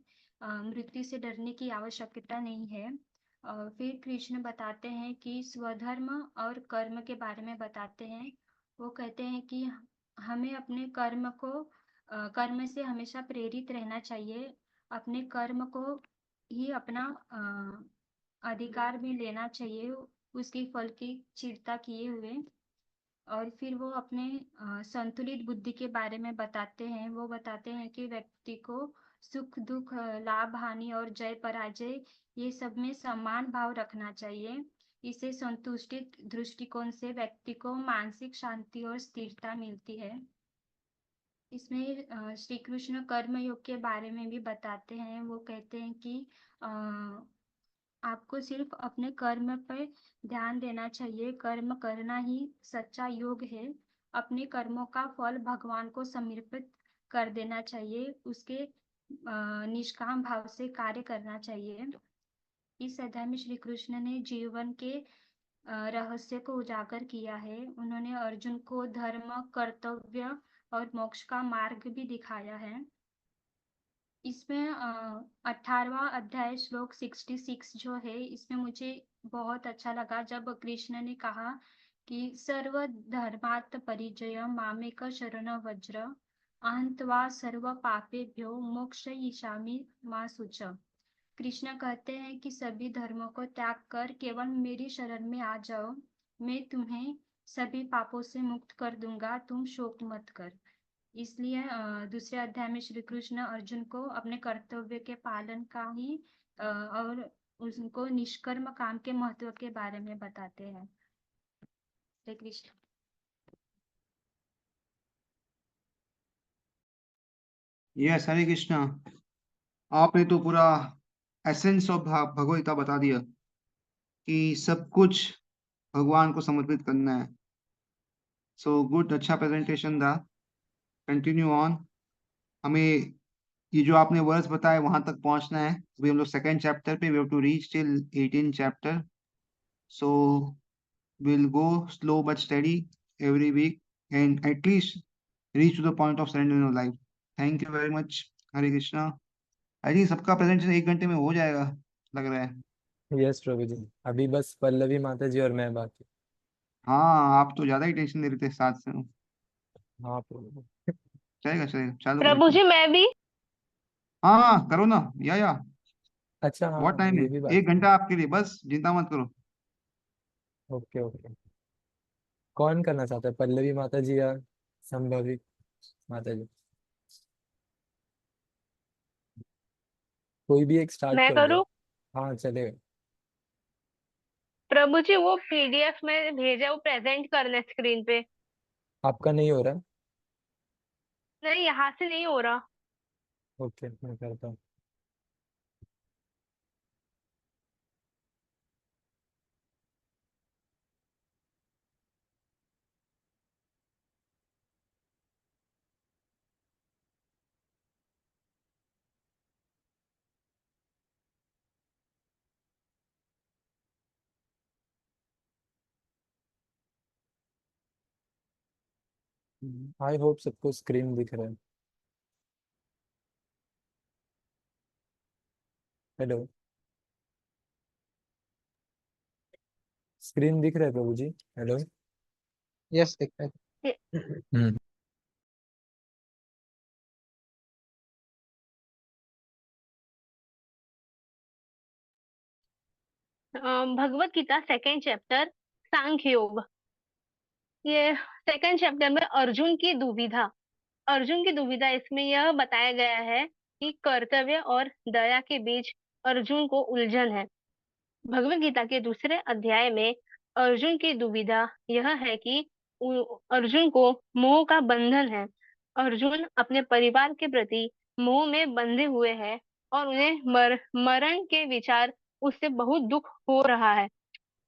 मृत्यु से डरने की आवश्यकता नहीं है। फिर कृष्ण बताते हैं कि स्वधर्म और कर्म के बारे में बताते हैं। वो कहते हैं कि हमें अपने कर्म से हमेशा प्रेरित रहना चाहिए। अपने कर्म को ही अपना अधिकार में लेना चाहिए, उसकी फल की चिंता किए हुए। और फिर वो अपने संतुलित बुद्धि के बारे में बताते हैं। वो बताते हैं कि व्यक्ति को सुख दुख, लाभ हानि और जय पराजय, ये सब में समान भाव रखना चाहिए। इसे संतुष्टित दृष्टिकोण से व्यक्ति को मानसिक शांति और स्थिरता मिलती है। इसमें श्री कृष्ण कर्म योग के बारे में भी बताते हैं। वो कहते हैं कि आपको सिर्फ अपने कर्म पर ध्यान देना चाहिए। कर्म करना ही सच्चा योग है। अपने कर्मों का फल भगवान को समर्पित कर देना चाहिए। उसके निष्काम भाव से कार्य करना चाहिए। इस अध्याय में श्री कृष्ण ने जीवन के रहस्य को उजागर किया है। उन्होंने अर्जुन को धर्म, कर्तव्य और मोक्ष का मार्ग भी दिखाया है। इसमें 18वां अध्याय श्लोक 66 जो है, इसमें मुझे बहुत अच्छा लगा जब कृष्ण ने कहा कि सर्व धर्मात् परिजय मामेक शरण वज्र अहंत्वा सर्व पापेभ्यो मोक्षयिष्यामि मा शुच। कृष्ण कहते हैं कि सभी धर्मों को त्याग कर केवल मेरी शरण में आ जाओ, मैं तुम्हें सभी पापों से मुक्त कर दूंगा, तुम शोक मत कर। इसलिए दूसरे अध्याय में श्री कृष्ण अर्जुन को अपने कर्तव्य के पालन का ही और उनको निष्कर्म काम के महत्व के बारे में बताते हैं। हरे कृष्ण। यस, हरे कृष्णा। आपने तो पूरा एसेंस ऑफ भगवद गीता बता दिया कि सब कुछ भगवान को समर्पित करना है। सो गुड, अच्छा प्रेजेंटेशन था। Continue on. हमें ये जो आपने वर्ड्स बताए वहां तक पहुंचना है। अभी हम लोग सेकंड चैप्टर पे, we have to reach till 18 chapter. So we'll go slow but steady every week and at least reach to the point of surrender in your life. Thank you very much. Hare Krishna. I think सबका presentation 1 घंटे में हो जाएगा लग रहा है। Yes प्रभु जी, अभी बस पल्लवी माता जी और मैं बाकी। हाँ, आप तो ज्यादा ही टेंशन ले रहे थे साथ से। हाँ प्रभु। चलेगा चलेगा, चालू प्रभु करो। जी मैं भी। हाँ हाँ, करो ना। या अच्छा हाँ, बहुत टाइम है, ये भी बात 1 घंटा आपके लिए, बस चिंता मत करो। Okay okay. कौन करना चाहता है, पल्लवी माता जी या संभवी माता जी? कोई भी एक स्टार्ट मैं कर दो। करूँ? हाँ चलेगा। प्रभु जी वो पीडीएफ में भेजा, वो प्रेजेंट करना स्क्रीन पे। आपका नहीं हो रहा? नहीं, यहाँ से नहीं हो रहा। ओके, मैं करता हूँ। आई होप सबको स्क्रीन दिख रहा है। हेलो, स्क्रीन दिख रहा है प्रभु जी? हेलो। यस, दिख रहा है। हम्म। भगवत गीता सेकेंड चैप्टर, सांख्य योग। ये सेकेंड चैप्टर में अर्जुन की दुविधा इसमें यह बताया गया है कि कर्तव्य और दया के बीच अर्जुन को उलझन है। भगवत गीता के दूसरे अध्याय में अर्जुन की दुविधा यह है कि अर्जुन को मोह का बंधन है। अर्जुन अपने परिवार के प्रति मोह में बंधे हुए है और उन्हें मरण के विचार उससे बहुत दुख हो रहा है।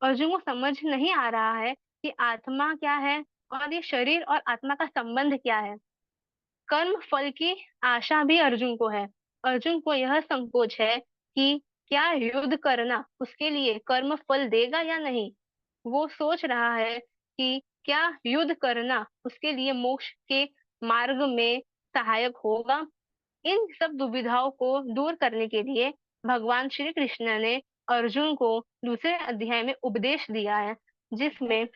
अर्जुन को समझ नहीं आ रहा है कि आत्मा क्या है और ये शरीर और आत्मा का संबंध क्या है। कर्म फल की आशा भी अर्जुन को है। अर्जुन को यह संकोच है कि क्या युद्ध करना उसके लिए कर्म फल देगा या नहीं। वो सोच रहा है कि क्या युद्ध करना उसके लिए मोक्ष के मार्ग में सहायक होगा। इन सब दुविधाओं को दूर करने के लिए भगवान श्री कृष्ण ने अर्जुन को दूसरे अध्याय में उपदेश दिया है, जिसमें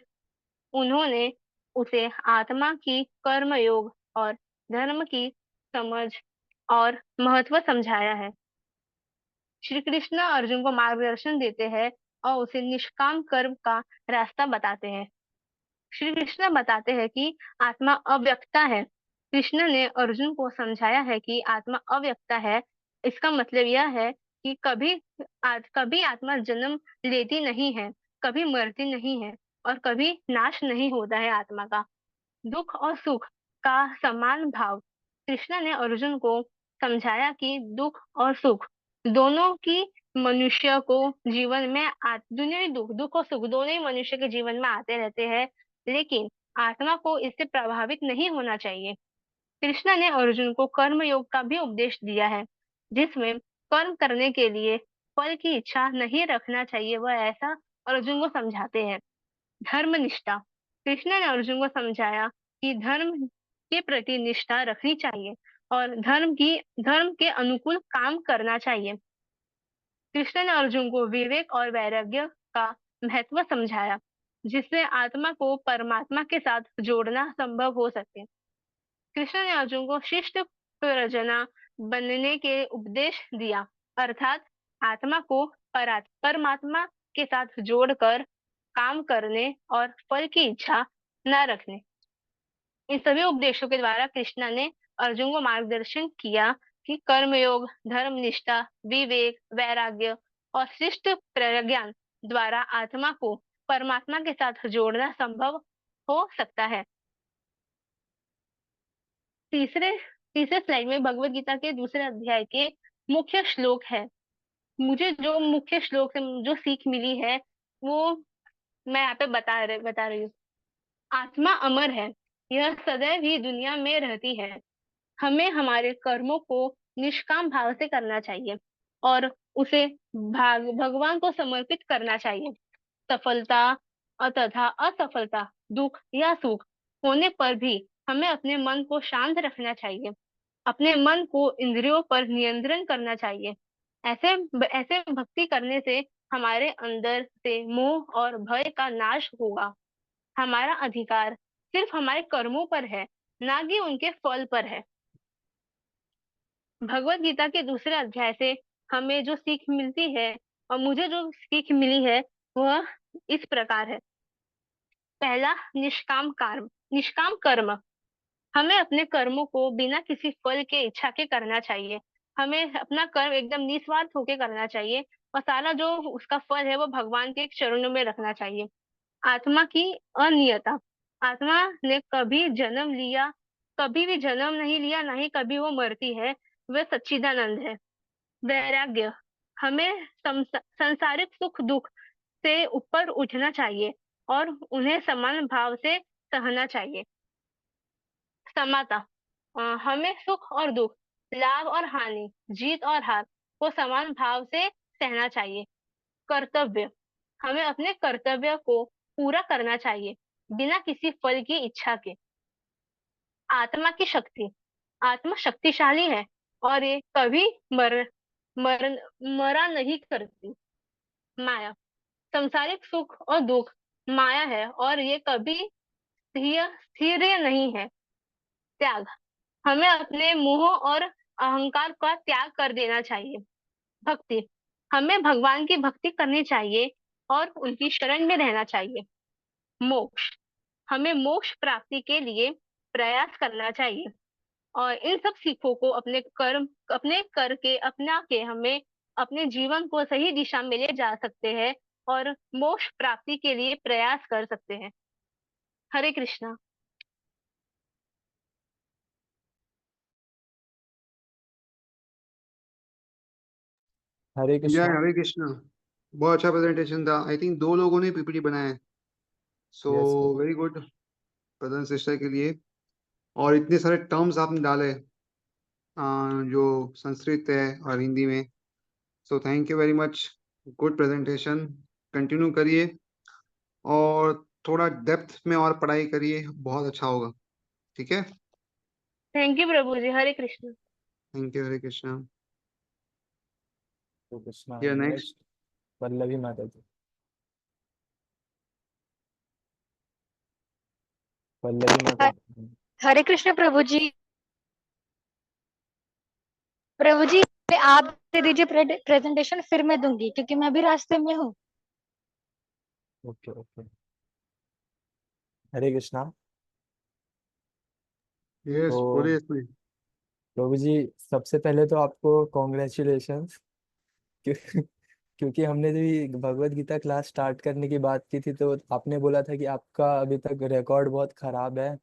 उन्होंने उसे आत्मा की कर्म योग और धर्म की समझ और महत्व समझाया है। श्री कृष्ण अर्जुन को मार्गदर्शन देते हैं और उसे निष्काम कर्म का रास्ता बताते हैं। श्री कृष्ण बताते हैं कि आत्मा अव्यक्ता है। कृष्ण ने अर्जुन को समझाया है कि आत्मा अव्यक्ता है। इसका मतलब यह है कि कभी आत्मा जन्म लेती नहीं है, कभी मरती नहीं है और कभी नाश नहीं होता है आत्मा का। दुख और सुख का समान भाव। कृष्ण ने अर्जुन को समझाया कि दुख और सुख दोनों की मनुष्य को जीवन में दुनियावी दुख और सुख दोनों ही मनुष्य के जीवन में आते रहते हैं, लेकिन आत्मा को इससे प्रभावित नहीं होना चाहिए। कृष्ण ने अर्जुन को कर्म योग का भी उपदेश दिया है, जिसमें कर्म करने के लिए फल की इच्छा नहीं रखना चाहिए, वह ऐसा अर्जुन को समझाते हैं। धर्म निष्ठा। कृष्ण ने अर्जुन को समझाया कि धर्म के प्रति निष्ठा रखनी चाहिए और धर्म के अनुकूल काम करना चाहिए। कृष्ण ने अर्जुन को विवेक और वैराग्य का महत्व समझाया, जिससे आत्मा को परमात्मा के साथ जोड़ना संभव हो सके। कृष्ण ने अर्जुन को शिष्ट प्रजना बनने के उपदेश दिया, अर्थात आत्मा को परमात्मा के साथ जोड़कर काम करने और फल की इच्छा न रखने। इन सभी उपदेशों के द्वारा कृष्णा ने अर्जुन को मार्गदर्शन किया कि कर्मयोग, धर्मनिष्ठा, विवेक, वैराग्य और श्रेष्ठ प्रज्ञान द्वारा आत्मा को परमात्मा के साथ जोड़ना संभव हो सकता है। तीसरे तीसरे स्लाइड में भगवत गीता के दूसरे अध्याय के मुख्य श्लोक है। मुझे जो मुख्य श्लोक से जो सीख मिली है वो मैं यहाँ पे बता रही हूँ। आत्मा अमर है, यह सदैव ही दुनिया में रहती है। हमें हमारे कर्मों को निष्काम भाव से करना चाहिए और उसे भगवान को समर्पित करना चाहिए। सफलता तथा असफलता, दुख या सुख होने पर भी हमें अपने मन को शांत रखना चाहिए। अपने मन को इंद्रियों पर नियंत्रण करना चाहिए। ऐसे ऐसे भक्ति करने से हमारे अंदर से मोह और भय का नाश होगा। हमारा अधिकार सिर्फ हमारे कर्मों पर है, ना कि उनके फल पर है। भगवत गीता के दूसरे अध्याय से हमें जो सीख मिलती है और मुझे जो सीख मिली है वह इस प्रकार है। पहला, निष्काम कर्म। हमें अपने कर्मों को बिना किसी फल के इच्छा के करना चाहिए। हमें अपना कर्म एकदम निस्वार्थ होके करना चाहिए और सारा जो उसका फल है वो भगवान के चरणों में रखना चाहिए। आत्मा की अनियता। आत्मा ने कभी भी जन्म नहीं लिया, ना ही कभी वो मरती है। वह सच्चिदानंद है। वैराग्य। हमें संसारिक सुख दुख से ऊपर उठना चाहिए और उन्हें समान भाव से सहना चाहिए। समता। हमें सुख और दुख, लाभ और हानि, जीत और हार को समान भाव से सहना चाहिए। कर्तव्य। हमें अपने कर्तव्य को पूरा करना चाहिए बिना किसी फल की इच्छा के। आत्मा की शक्ति। आत्मा शक्तिशाली है और ये कभी मर मरा नहीं करती। माया। संसारिक सुख और दुख माया है और ये कभी स्थिर नहीं है। त्याग। हमें अपने मोह और अहंकार का त्याग कर देना चाहिए। भक्ति। हमें भगवान की भक्ति करनी चाहिए और उनकी शरण में रहना चाहिए। मोक्ष। हमें मोक्ष प्राप्ति के लिए प्रयास करना चाहिए और इन सब सीखों को अपने करके अपना के हमें अपने जीवन को सही दिशा में ले जा सकते हैं और मोक्ष प्राप्ति के लिए प्रयास कर सकते हैं। हरे कृष्णा। हरे जय कृष्णा। हरे कृष्णा। बहुत अच्छा प्रेजेंटेशन था। आई थिंक 2 लोगों ने पीपीटी बनाया है। So yes very good brother sister के लिए। और इतने सारे टर्म्स आपने डाले जो संस्कृत है और हिंदी में। सो thank you very much. Good presentation. Continue करिए और थोड़ा डेप्थ में और पढ़ाई करिए, बहुत अच्छा होगा। ठीक है। Thank you Prabhu ji. Hare Krishna. Thank you. Hare Krishna. तो कृष्णा। या नेक्स्ट। नेक्स्ट पल्लवी माता जी। पल्लवी माता जी। हरे कृष्ण प्रभु जी। प्रभु जी आप दे दीजिए प्रेजेंटेशन, फिर मैं दूंगी क्योंकि मैं अभी रास्ते में हूँ। Okay okay. Hare Krishna. Yes तो बोलिए इसमें। प्रभु जी, सबसे पहले तो आपको कॉन्ग्रेचुलेशंस। क्योंकि हमने जब भगवत गीता क्लास स्टार्ट करने की बात की थी तो आपने बोला था कि आपका अभी तक रिकॉर्ड बहुत खराब है।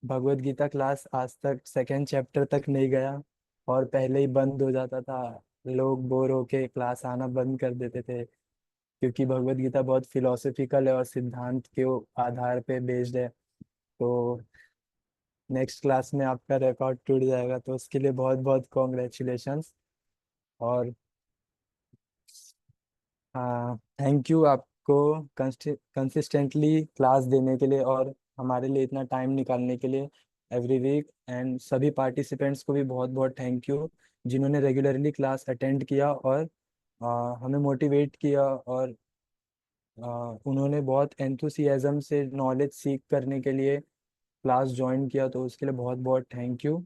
भगवत गीता क्लास आज तक सेकंड चैप्टर तक नहीं गया और पहले ही बंद हो जाता था। लोग बोर होके क्लास आना बंद कर देते थे क्योंकि भगवत गीता बहुत फिलोसफिकल है और सिद्धांत के आधार पे बेस्ड है। तो नेक्स्ट क्लास में आपका रिकॉर्ड टूट जाएगा, तो उसके लिए बहुत बहुत कॉन्ग्रेचुलेशंस। और हाँ, थैंक यू आपको कंसिस्टेंटली क्लास देने के लिए और हमारे लिए इतना टाइम निकालने के लिए एवरी वीक। एंड सभी पार्टिसिपेंट्स को भी बहुत बहुत थैंक यू जिन्होंने रेगुलरली क्लास अटेंड किया और हमें मोटिवेट किया और उन्होंने बहुत एंथुसियाज्म से नॉलेज सीख करने के लिए क्लास ज्वाइन किया। तो उसके लिए बहुत बहुत थैंक यू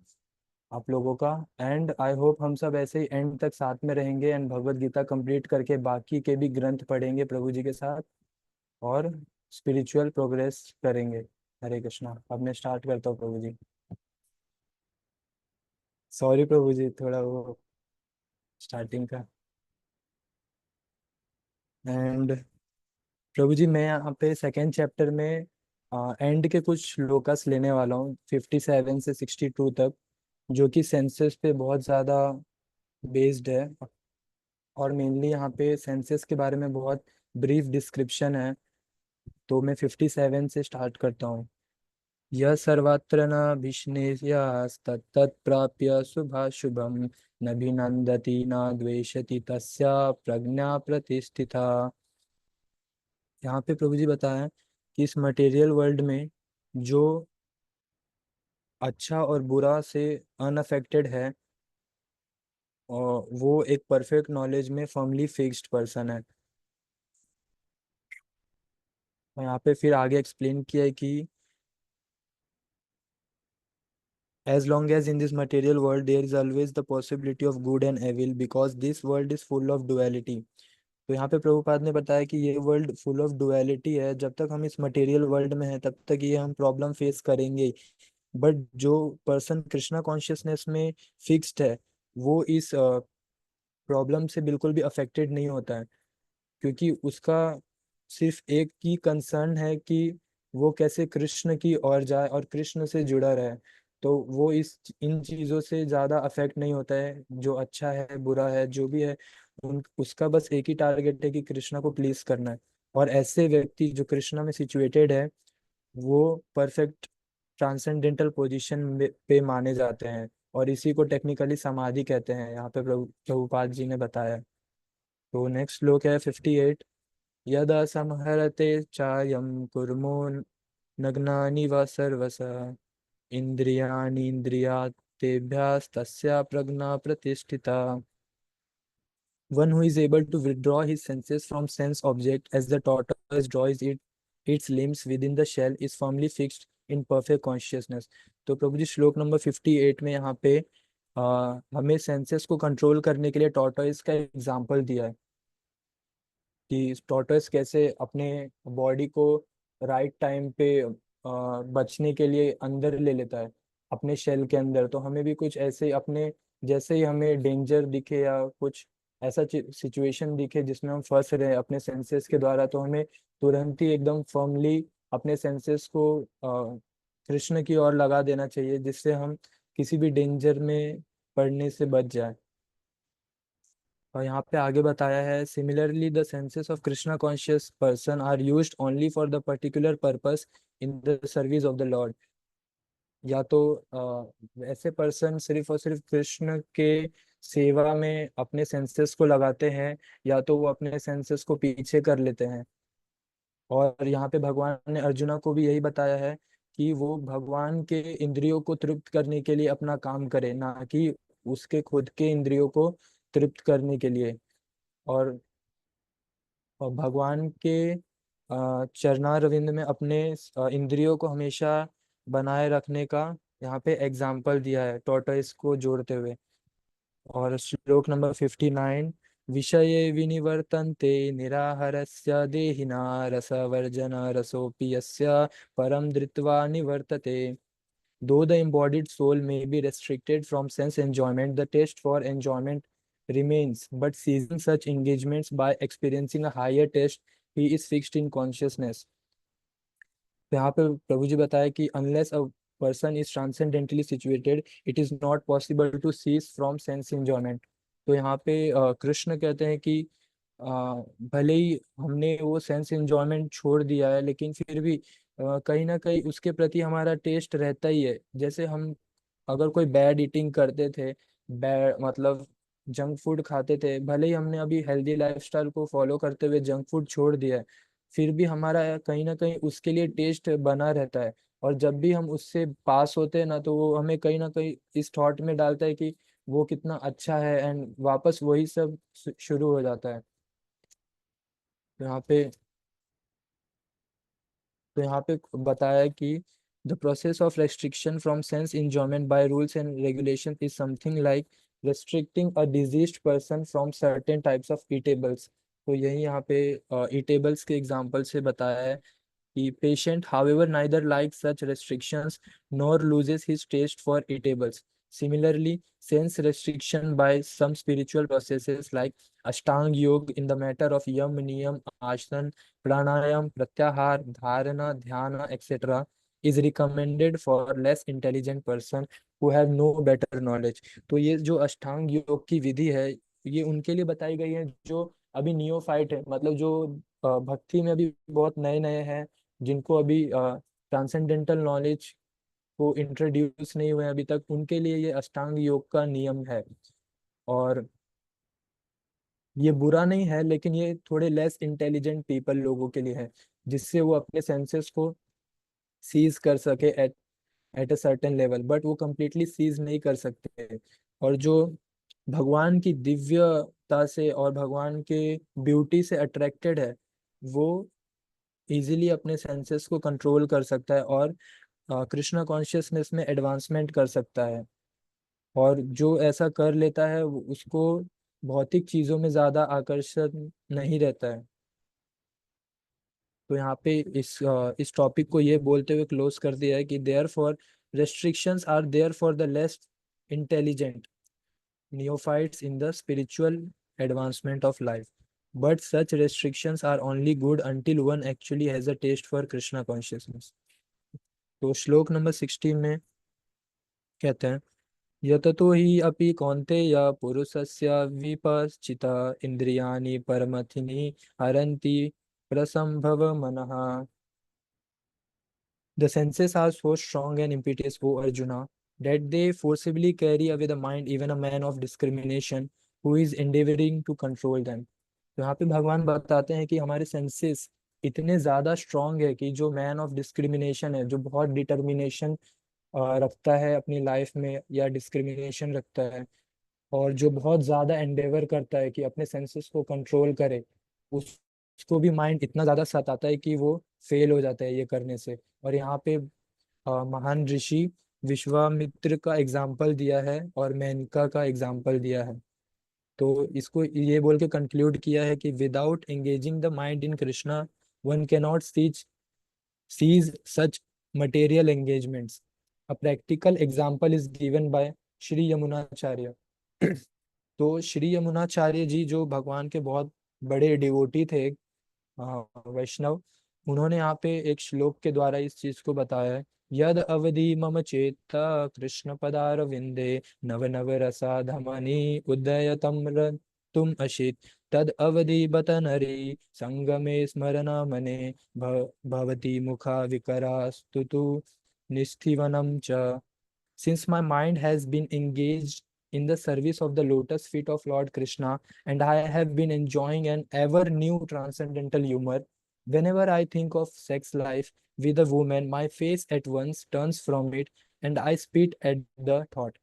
आप लोगों का। एंड आई होप हम सब ऐसे ही एंड तक साथ में रहेंगे एंड भगवत गीता कंप्लीट करके बाकी के भी ग्रंथ पढ़ेंगे प्रभु जी के साथ और स्पिरिचुअल प्रोग्रेस करेंगे। हरे कृष्णा। अब मैं स्टार्ट करता हूँ प्रभु जी। सॉरी प्रभु जी, थोड़ा वो स्टार्टिंग का। एंड प्रभु जी, मैं यहाँ पे सेकेंड चैप्टर में एंड के कुछ श्लोकस लेने वाला हूँ 57 से 62 तक, जो कि सेंसस पे बहुत ज़्यादा बेस्ड है। और मेनली यहाँ पे सेंसस के बारे में बहुत ब्रीफ डिस्क्रिप्शन है। तो मैं 57 से स्टार्ट करता हूँ। यह सर्वत्र न भिष्णेयास्तत्तत्प्राप्य शुभाशुभं नभिनन्दति न द्वेषति तस्या प्रज्ञा प्रतिष्ठिता। यहाँ पे प्रभु जी बताएं कि इस मटेरियल वर्ल्ड में जो अच्छा और बुरा से अनअफेक्टेड है, और वो एक परफेक्ट नॉलेज में फर्मली फिक्स्ड पर्सन है। और यहाँ पे फिर आगे एक्सप्लेन किया है कि as long as in this material world there is always the possibility of good and evil because this world is full of duality। तो यहाँ पे प्रभुपाद ने बताया कि ये वर्ल्ड फुल ऑफ डुअलिटी है। जब तक हम इस मटेरियल वर्ल्ड में हैं तब तक ये हम प्रॉब्लम फेस करेंगे। बट जो पर्सन कृष्णा कॉन्शियसनेस में फिक्स्ड है, वो इस प्रॉब्लम से बिल्कुल भी अफेक्टेड नहीं होता है, क्योंकि उसका सिर्फ एक ही कंसर्न है कि वो कैसे कृष्ण की ओर जाए और कृष्ण से जुड़ा रहे। तो वो इस इन चीज़ों से ज़्यादा अफेक्ट नहीं होता है। जो अच्छा है बुरा है जो भी है, उसका बस एक ही टारगेट है कि कृष्णा को प्लीज करना है। और ऐसे व्यक्ति जो कृष्णा में सिचुएटेड है, वो परफेक्ट ट्रांसेंडेंटल पोजीशन पे माने जाते हैं। और इसी को टेक्निकली समाधि कहते हैं, यहाँ पे प्रभुपाद जी ने बताया। तो नेक्स्ट श्लोक है 58। यदा संहरते चायं कुर्मो नग्नानि वा सर्वसा इंद्रियाणीन्द्रियातेभ्यस्तस्या प्रज्ञा प्रतिष्ठिता। One who is able to withdraw his senses from sense object as the tortoise draws its limbs within the shell is firmly fixed in perfect consciousness। तो प्रभु जी श्लोक नंबर 58 में यहाँ पे हमें सेंसेस को कंट्रोल करने के लिए टॉर्टोइस का एग्जांपल दिया है कि टॉर्टोइस कैसे अपने बॉडी को राइट टाइम पे बचने के लिए अंदर ले लेता है अपने शेल के अंदर। तो हमें भी कुछ ऐसे ही अपने, जैसे ही हमें डेंजर दिखे या कुछ ऐसा सिचुएशन दिखे जिसमें हम फंस रहे हैं अपने सेंसेस के द्वारा, तो हमें तुरंत ही एकदम फर्मली अपने सेंसेस को कृष्ण की ओर लगा देना चाहिए, जिससे हम किसी भी डेंजर में पड़ने से बच जाए। और यहाँ पे आगे बताया है similarly the senses of Krishna conscious person are used only for the particular purpose in the service of the Lord. या तो ऐसे पर्सन सिर्फ और सिर्फ कृष्ण के सेवा में अपने सेंसेस को लगाते हैं, या तो वो अपने सेंसेस को पीछे कर लेते हैं। और यहाँ पे भगवान ने अर्जुना को भी यही बताया है कि वो भगवान के इंद्रियों को तृप्त करने के लिए अपना काम करे, ना कि उसके खुद के इंद्रियों को तृप्त करने के लिए। और भगवान के चरणारविंद में अपने इंद्रियों को हमेशा बनाए रखने का यहाँ पे एग्जाम्पल दिया है टॉर्टोइस को जोड़ते हुए। और श्लोक नंबर 59। विषये विनिवर्तन्ते निराहारस्य देहिना रसवर्जन रसोऽपि यस्य परम धृत्वा निवर्तते। Though the embodied soul may be restricted from sense enjoyment, the taste for enjoyment remains, but seizing such engagements by experiencing a higher taste, he is fixed in consciousness। तो यहाँ पे प्रभु जी बताया कि unless a person is transcendently situated, it is not possible to cease from sense enjoyment। तो यहाँ पे कृष्ण कहते हैं कि भले ही हमने वो सेंस एंजॉयमेंट छोड़ दिया है, लेकिन फिर भी कहीं ना कहीं उसके प्रति हमारा टेस्ट रहता ही है। जैसे हम अगर कोई बैड ईटिंग करते थे, बैड मतलब जंक फूड खाते थे, भले ही हमने अभी हेल्दी लाइफस्टाइल को फॉलो करते हुए जंक फूड छोड़ दिया है, फिर भी हमारा कहीं ना कहीं उसके लिए टेस्ट बना रहता है। और जब भी हम उससे पास होते हैं ना, तो वो हमें कहीं ना कहीं इस थॉट में डालता है कि वो कितना अच्छा है, एंड वापस वही सब शुरू हो जाता है। तो यहाँ पे तो यहाँ पे बताया है कि the process of restriction from sense enjoyment by rules and regulation is something like restricting a diseased person from certain types of eatables। तो यही यहाँ पे ईटेबल्स के एग्जांपल से बताया है कि patient, however, neither likes such restrictions nor loses his taste for eatables. Similarly, sense restriction by some spiritual processes like Ashtanga Yoga in the matter of yam, niyam, asana, pranayam, pratyahar, dharana, dhyana, etc. is recommended for less intelligent person who have no better knowledge. तो ये जो अष्टांग योग की विधि है, ये उनके लिए बताई गई है जो अभी नियोफाइट है, मतलब जो भक्ति में अभी बहुत नए नए हैं, जिनको अभी ट्रांसेंडेंटल नॉलेज को इंट्रोड्यूस नहीं हुए अभी तक, उनके लिए ये अष्टांग योग का नियम है। और ये बुरा नहीं है, लेकिन ये थोड़े लेस इंटेलिजेंट पीपल लोगों के लिए है, जिससे वो अपने सेंसेस को सीज कर सके at a certain level, but वो कंप्लीटली सीज नहीं कर सकते। और जो भगवान की दिव्यता से और भगवान के ब्यूटी से अट्रैक्टेड है, वो इजीली अपने सेंसेस को कंट्रोल कर सकता है और कृष्णा कॉन्शियसनेस में एडवांसमेंट कर सकता है। और जो ऐसा कर लेता है उसको भौतिक चीजों में ज्यादा आकर्षण नहीं रहता है। तो यहाँ पे इस टॉपिक को ये बोलते हुए क्लोज कर दिया है कि therefore restrictions are there for the less intelligent neophytes in the spiritual advancement of life, but such restrictions are only good until one actually has a taste for Krishna consciousness. तो श्लोक number 16 में कहते हैं, यततो हि अपि कौन्तेय पुरुषस्य विपश्चिता इंद्रियाणि परमथिनि हरन्ति प्रसंभव मनः. The senses are so strong and impetuous, O Arjuna, that they forcibly carry away the mind, even a man of discrimination who is endeavoring to control them. तो यहाँ पे भगवान बताते हैं कि हमारे सेंसेस इतने ज्यादा स्ट्रांग है कि जो मैन ऑफ डिस्क्रिमिनेशन है, जो बहुत डिटर्मिनेशन रखता है अपनी लाइफ में या डिस्क्रिमिनेशन रखता है, और जो बहुत ज्यादा एंडेवर करता है कि अपने सेंसेस को कंट्रोल करे, उसको भी माइंड इतना ज्यादा सताता है कि वो फेल हो जाता है ये करने से। और यहाँ पे महान ऋषि विश्वामित्र का एग्जाम्पल दिया है और मेनका का एग्जाम्पल दिया है। तो इसको ये बोल के कंक्लूड किया है कि without engaging the mind in Krishna one can not cease such material engagements. A practical example is given by Shri Yamunacharya. तो श्री यमुनाचार्य जी जो भगवान के बहुत बड़े डिवोटी थे, वैष्णव, उन्होंने यहाँ पे एक श्लोक के द्वारा इस चीज को बताया है। यद अवधि मम चेता कृष्ण पदार विंदे नव नव रसा धमनी उदयतम तुम अशित तद अवधि बत नरी संगमे स्मरना मने भवती मुखा विकरा स्तुतु निस्थिवनम च. Since my mind has been engaged in the service of the lotus feet of Lord Krishna, and I have been enjoying an ever new transcendental humor, whenever I think of sex life with a woman, my face at once turns from it and I spit at the thought.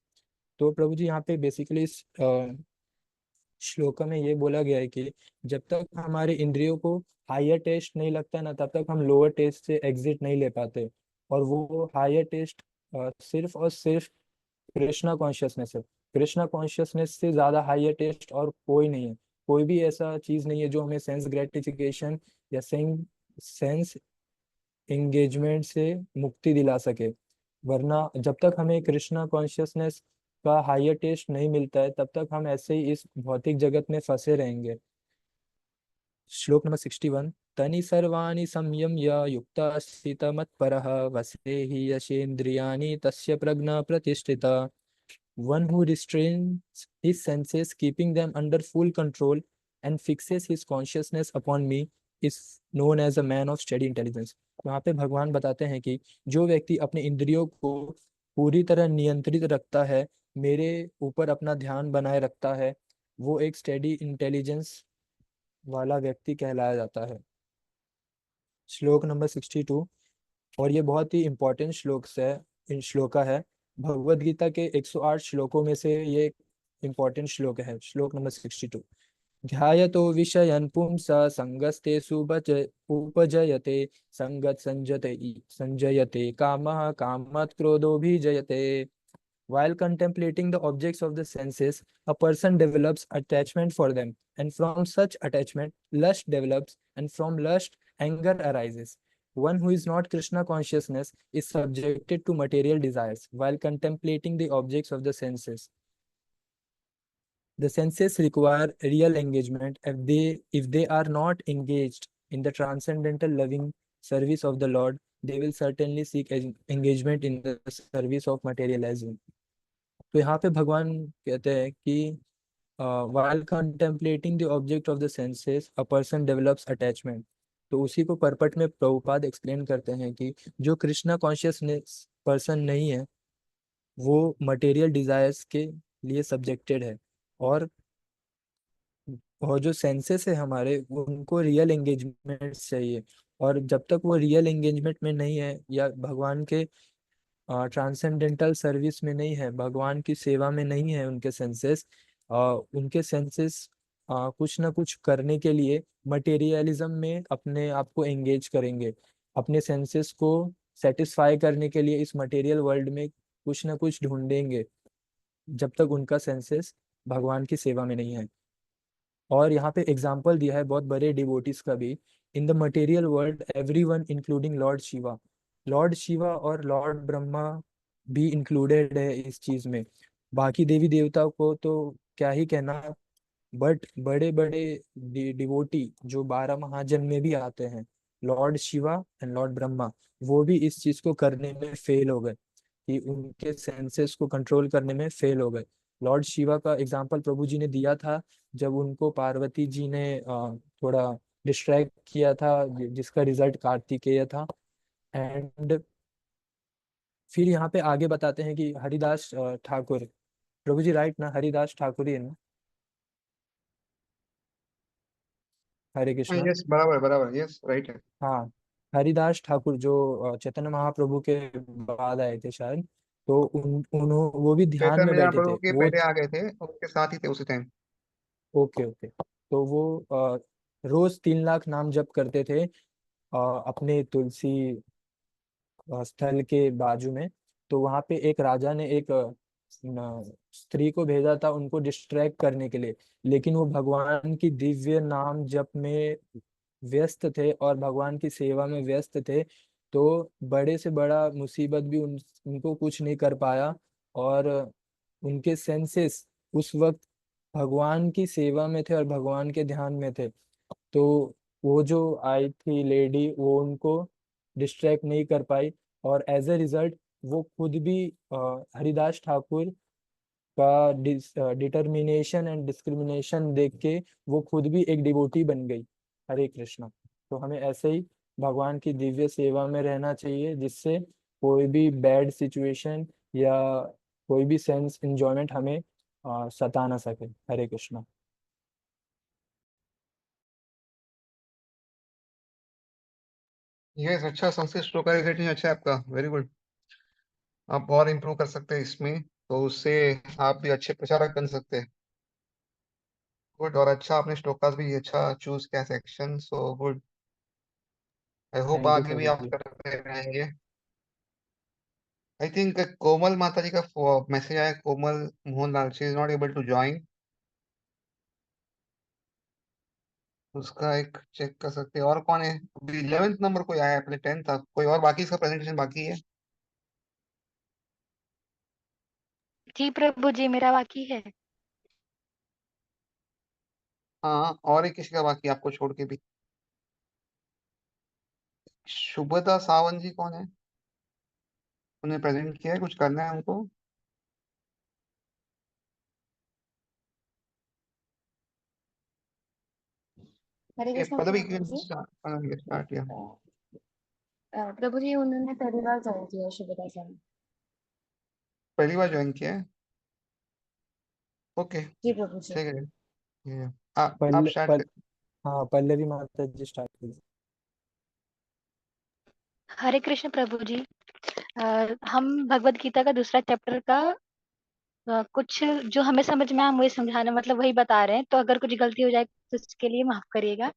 तो प्रभु जी यहाँ पे basically इस श्लोक में ये बोला गया है कि जब तक हमारे इंद्रियों को हायर टेस्ट नहीं लगता ना, तब तक हम लोअर टेस्ट से एग्जिट नहीं ले पाते। और वो हायर टेस्ट सिर्फ और सिर्फ कृष्णा कॉन्शियसनेस है। कृष्णा कॉन्शियसनेस से ज्यादा हायर टेस्ट और कोई नहीं है। कोई भी ऐसा चीज नहीं है जो हमें सेंस ग्रेटिफिकेशन या सेंस एंगेजमेंट से मुक्ति दिला सके। वरना जब तक हमें कृष्णा कॉन्शियसनेस का हायर टेस्ट नहीं मिलता है, तब तक हम ऐसे ही इस भौतिक जगत में फंसे रहेंगे। श्लोक नंबर 61, तनि सर्वाणि संयम्य युक्ता स्थित मत्परः वसे हि यशेन्द्रियाणि तस्य प्रज्ञा प्रतिष्ठिता. One who restrains his senses, keeping them under full control, and fixes his consciousness upon me, is known as a man of steady intelligence. वहाँ पे भगवान बताते हैं कि जो व्यक्ति अपने इंद्रियों को पूरी तरह नियंत्रित रखता है, मेरे ऊपर अपना ध्यान बनाए रखता है, वो एक स्टेडी इंटेलिजेंस वाला व्यक्ति कहलाया जाता है। श्लोक नंबर 62, और ये बहुत ही इंपॉर्टेंट श्लोका है। भगवद गीता के 108 श्लोकों में से ये इंपॉर्टेंट श्लोक है। श्लोक नंबर 62, ध्यायतो विषयन् पुंसा संगस्तेषु उपजयते संगत संजयते कामः कामात् क्रोधोऽभिजयते. While contemplating the objects of the senses, a person develops attachment for them, and from such attachment, lust develops, and from lust, anger arises. One who is not Krishna consciousness is subjected to material desires while contemplating the objects of the senses. The senses require real engagement. If they are not engaged in the transcendental loving service of the Lord, they will certainly seek engagement in the service of materialism. तो यहाँ पे भगवान कहते हैं कि while contemplating the object of the senses, a person develops attachment. तो उसी को परपट में प्रभुपाद एक्सप्लेन करते हैं कि जो कृष्णा कॉन्शियसनेस पर्सन नहीं है वो मटेरियल डिजायर्स के लिए सब्जेक्टेड है, और जो सेंसेस है हमारे उनको रियल एंगेजमेंट चाहिए, और जब तक वो रियल एंगेजमेंट में नहीं है या भगवान के ट्रांसेंडेंटल सर्विस में नहीं है, भगवान की सेवा में नहीं है उनके सेंसेस कुछ ना कुछ करने के लिए मटेरियलिज्म में अपने आप को एंगेज करेंगे, अपने सेंसेस को सेटिस्फाई करने के लिए इस मटेरियल वर्ल्ड में कुछ ना कुछ ढूंढेंगे जब तक उनका सेंसेस भगवान की सेवा में नहीं है। और यहाँ पे एग्जाम्पल दिया है बहुत बड़े डिवोटीज का भी। In the material world everyone including Lord Shiva और लॉर्ड ब्रह्मा भी इंक्लूडेड है इस चीज में। बाकी देवी देवताओं को तो क्या ही कहना, बट बड़े बड़े डिवोटी जो 12 महाजन में भी आते हैं, Lord Shiva and Lord Brahma, वो भी इस चीज को करने में फेल हो गए, कि उनके सेंसेस को कंट्रोल करने में फेल हो गए। लॉर्ड शिवा का एग्जांपल प्रभु जी ने दिया था जब उनको पार्वती जी ने थोड़ा डिस्ट्रैक्ट किया था, जिसका रिजल्ट कार्तिकेय था। एंड फिर यहाँ पे आगे बताते हैं कि हरिदास ठाकुर, प्रभु जी राइट ना, हरिदास ठाकुर ही है ना? हरे कृष्णा। यस, बराबर बराबर, यस राइट है। हाँ, हरिदास ठाकुर जो चैतन्य महाप्रभु के बाद आए थे शायद, तो वो भी ध्यान चैतन्य में बैठे थे महाप्रभु के वो। पहले आ गए थे, उनके साथ ही थे उसी टाइम। ओके ओके, तो वो रोज 3 लाख नाम जप करते थे अपने तुलसी स्थल के बाजू में। तो वहां पे एक राजा ने एक स्त्री को भेजा था उनको डिस्ट्रैक्ट करने के लिए, लेकिन वो भगवान की दिव्य नाम जप में व्यस्त थे और भगवान की सेवा में व्यस्त थे। तो बड़े से बड़ा मुसीबत भी उनको कुछ नहीं कर पाया, और उनके सेंसेस उस वक्त भगवान की सेवा में थे और भगवान के ध्यान में थे। तो वो जो आई थी लेडी वो उनको डिस्ट्रैक्ट नहीं कर पाई, और एज ए रिजल्ट वो खुद भी हरिदास ठाकुर का डिटर्मिनेशन एंड डिस्क्रिमिनेशन देख के वो खुद भी एक डिवोटी बन गई। हरे कृष्णा। तो हमें ऐसे ही भगवान की दिव्य सेवा में रहना चाहिए, जिससे कोई भी बैड सिचुएशन या कोई भी सेंस एंजॉयमेंट हमें सता ना सके। हरे कृष्णा। यस, अच्छा, संस्कृत श्लोक का राइटिंग अच्छा है आपका, वेरी गुड। आप और इम्प्रूव कर सकते हैं इसमें, तो उससे आप भी अच्छे प्रचारक बन सकते हैं। गुड, और अच्छा आपने श्लोकास भी अच्छा चूज किया section, so good. I hope thank you आगे भी प्रभु आप जी। करते रहेंगे। आई थिंक कोमल माता जी का मैसेज आया, Komal Mohan Lal, she is not able to join. उसका एक चेक कर सकते हैं। और कौन है अभी? 11th नंबर कोई आया है, पहले 10 था कोई और, बाकी इसका प्रेजेंटेशन बाकी है। जी प्रभु जी, मेरा बाकी है। हाँ, और एक किसी का बाकी है, आपको छोड़ के भी। शुभदा सावंत जी कौन है? उन्हें प्रेजेंट किया है, कुछ करना है उनको? हरे ये कृष्ण पदवी प्रभु जी। स्टार्ट किया। प्रभु जी उन्होंने पहली बार ज्वाइन किया शुभदा सर। पहली बार ज्वाइन किया है, ओके, जी प्रभु जी। ठीक है। ये, आप पल्ल स्टार्ट पल कर। हाँ, पल्लवी माता जी स्टार्ट कीजिए। हरे कृष्ण प्रभु जी। हम भगवत गीता का दूसरा चैप्टर का कुछ जो हमें समझ में आया हम वही समझाना मतलब वही बता रहे हैं, तो अगर कुछ गलती हो जाए तो उसके लिए माफ करिएगा।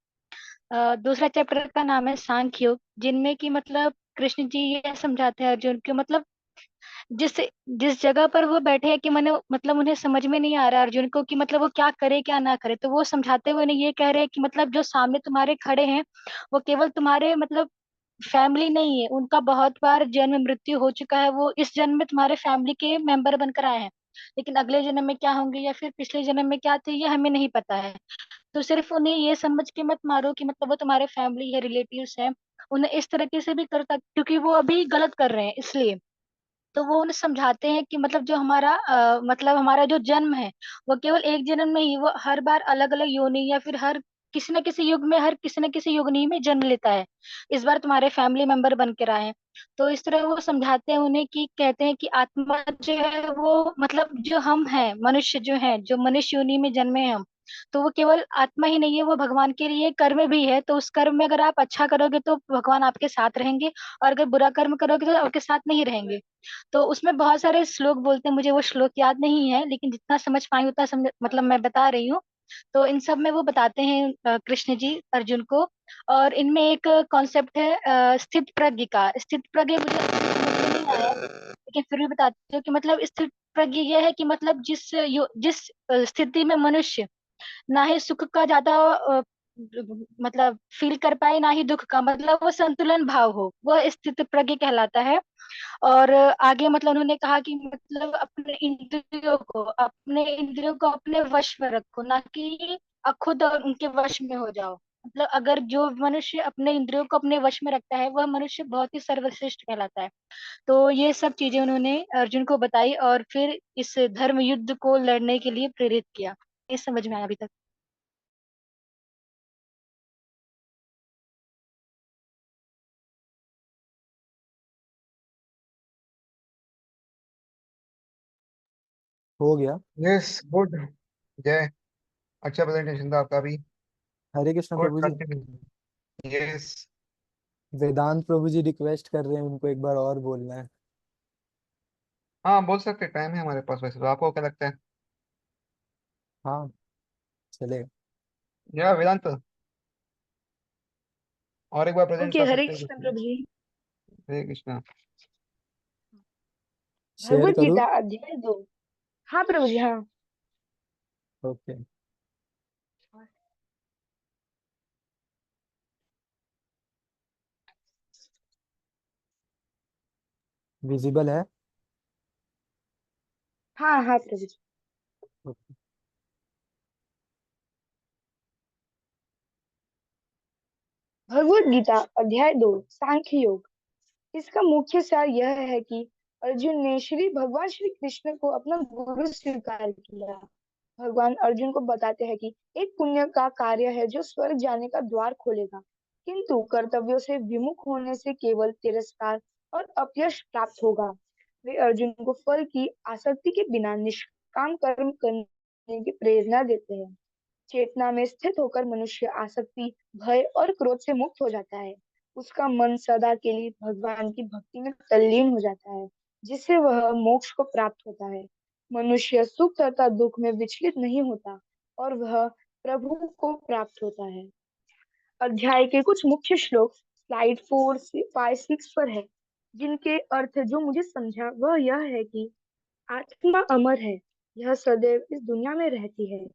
दूसरा चैप्टर का नाम है सांख्य योग, जिनमें कि मतलब कृष्ण जी ये समझाते हैं अर्जुन को, मतलब जिस जिस जगह पर वो बैठे हैं कि मैंने मतलब उन्हें समझ में नहीं आ रहा अर्जुन को कि मतलब वो क्या करे क्या ना करे, तो वो समझाते हुए उन्हें ये कह रहे हैं कि मतलब जो सामने तुम्हारे खड़े हैं वो केवल तुम्हारे मतलब फैमिली नहीं है, उनका बहुत बार जन्म मृत्यु हो चुका है, वो इस जन्म में तुम्हारे फैमिली के मेंबर बनकर आए हैं, लेकिन अगले जन्म में क्या होंगे या फिर पिछले जन्म में क्या थे ये हमें नहीं पता है। तो सिर्फ उन्हें ये समझ के मत मारो कि मतलब वो तुम्हारे फैमिली है, रिलेटिव्स है। उन्हें इस तरीके से भी करता, क्योंकि वो अभी गलत कर रहे हैं इसलिए। तो वो उन्हें समझाते हैं कि मतलब जो हमारा मतलब हमारा जो जन्म है वो केवल एक जन्म में ही, वो हर बार अलग अलग योनि या फिर हर किसी न किसी युग में, हर किसी न किसी योनि में जन्म लेता है। इस बार तुम्हारे फैमिली मेंबर बन के आए हैं। तो इस तरह वो समझाते हैं उन्हें कि कहते हैं कि आत्मा जो है वो मतलब जो हम हैं, मनुष्य जो है, जो मनुष्य योनि में जन्मे हैं हम, तो वो केवल आत्मा ही नहीं है, वो भगवान के लिए कर्म भी है। तो उस कर्म में अगर आप अच्छा करोगे तो भगवान आपके साथ रहेंगे, और अगर बुरा कर्म करोगे तो आपके साथ नहीं रहेंगे। तो उसमें बहुत सारे श्लोक बोलते हैं, मुझे वो श्लोक याद नहीं है, लेकिन जितना समझ पाई उतना समझ मतलब मैं बता रही हूँ। तो इन सब में वो बताते हैं कृष्ण जी अर्जुन को। और इनमें एक कॉन्सेप्ट है स्थित प्रज्ञ का। स्थित प्रज्ञ मुझे समझ में नहीं आया, लेकिन फिर भी बताती हूँ कि मतलब स्थित प्रज्ञ यह है कि मतलब जिस स्थिति में मनुष्य ना ही सुख का ज्यादा मतलब फील कर पाए, ना ही दुख का, मतलब वो संतुलन भाव हो, वह स्थित प्रज्ञ कहलाता है। और आगे मतलब उन्होंने कहा कि मतलब अपने इंद्रियों को अपने वश में रखो, ना कि खुद और उनके वश में हो जाओ। मतलब अगर जो मनुष्य अपने इंद्रियों को अपने वश में रखता है वह मनुष्य बहुत ही सर्वश्रेष्ठ कहलाता है। तो ये सब चीजें उन्होंने अर्जुन को बताई और फिर इस धर्म युद्ध को लड़ने के लिए प्रेरित किया। ये समझ में आया अभी तक? हो गया। Yes, good. जय, अच्छा प्रेजेंटेशन था आपका भी। हरे कृष्णा गुड, प्रभु जी। कंटिन्यू। यस। वेदांत प्रभु जी रिक्वेस्ट कर रहे हैं, उनको एक बार और बोलना है। हाँ, बोल सकते, टाइम है हमारे पास। वैसे तो आपको क्या लगता है? हाँ, चलेगा। या वेदांत, और एक बार प्रेजेंट ओके, कर हरे सकते हैं कृष्ण कुछ? प्रभु जी। हरे कृष्णा। शेयर भगवत करूँ? गीता अध्याय 2। हाँ प्रभु जी, हाँ। ओके। विजिबल है? हाँ हाँ प्रभु जी। ओके। भगवत गीता अध्याय 2, सांख्य योग। इसका मुख्य सार यह है कि अर्जुन ने भगवान श्री कृष्ण को अपना गुरु स्वीकार किया। भगवान अर्जुन को बताते हैं कि एक पुण्य का कार्य है जो स्वर्ग जाने का द्वार खोलेगा, किंतु कर्तव्यों से विमुख होने से केवल तिरस्कार और अपयश प्राप्त होगा। वे अर्जुन को फल की आसक्ति के बिना निष्काम कर्म करने की प्रेरणा देते हैं। चेतना में स्थित होकर मनुष्य आसक्ति, भय और क्रोध से मुक्त हो जाता है। उसका मन सदा के लिए भगवान की भक्ति में तल्लीन हो जाता है, जिससे वह मोक्ष को प्राप्त होता है। मनुष्य सुख तथा दुख में विचलित नहीं होता और वह प्रभु को प्राप्त होता है। अध्याय के कुछ मुख्य श्लोक स्लाइड 4 5 6 पर है, जिनके अर्थ जो मुझे समझा वह यह है कि आत्मा अमर है, यह सदैव इस दुनिया में रहती है।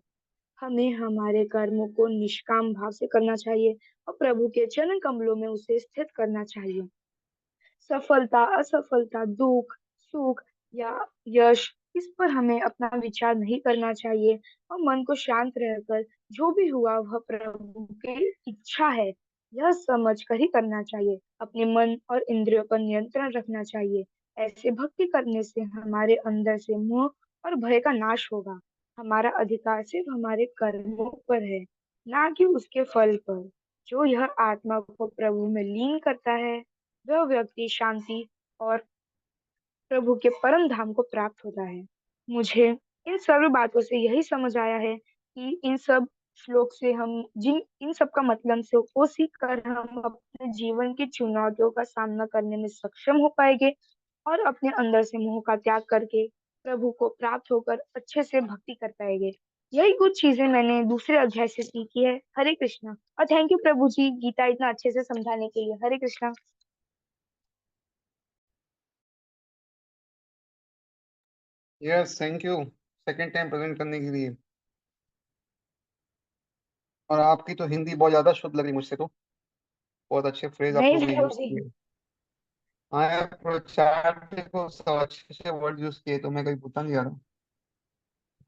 हमें हमारे कर्मों को निष्काम भाव से करना चाहिए और प्रभु के चरण कमलों में उसे स्थित करना चाहिए। सफलता, असफलता, दुख, सुख या यश, इस पर हमें अपना विचार नहीं करना चाहिए और मन को शांत रहकर जो भी हुआ वह प्रभु की इच्छा है यह समझ कर ही करना चाहिए। अपने मन और इंद्रियों पर नियंत्रण रखना चाहिए। ऐसे भक्ति करने से हमारे अंदर से मोह और भय का नाश होगा। हमारा अधिकार सिर्फ हमारे कर्मों पर है, ना कि उसके फल पर। जो यह आत्मा को प्रभु में लीन करता है वह व्यक्ति शांति और प्रभु के परम धाम को प्राप्त होता है। मुझे इन सर्व बातों से यही समझ आया है कि इन सब श्लोक से हम जिन इन सब का मतलब से वो सीख कर हम अपने जीवन की चुनौतियों का सामना करने में सक्षम हो पाएंगे और अपने अंदर से मोह का त्याग करके प्रभु को प्राप्त होकर अच्छे से भक्ति कर पाएंगे। यही कुछ चीजें मैंने दूसरे अध्याय से सीखी है। हरे कृष्णा, और थैंक यू प्रभु जी गीता इतना अच्छे से समझाने के लिए। Hare Krishna. Yes, thank you second time present करने के लिए। और आपकी तो हिंदी बहुत ज्यादा शुद्ध लगी मुझसे तो। बहुत अच्छे फ्रेज आप नहीं लोगों ने प्रभु यूज जी। किए। हाँ यार, पुरुषार्थ को सब अच्छे अच्छे वर्ड यूज किए, तो मैं कहीं पूछा नहीं जा रहा।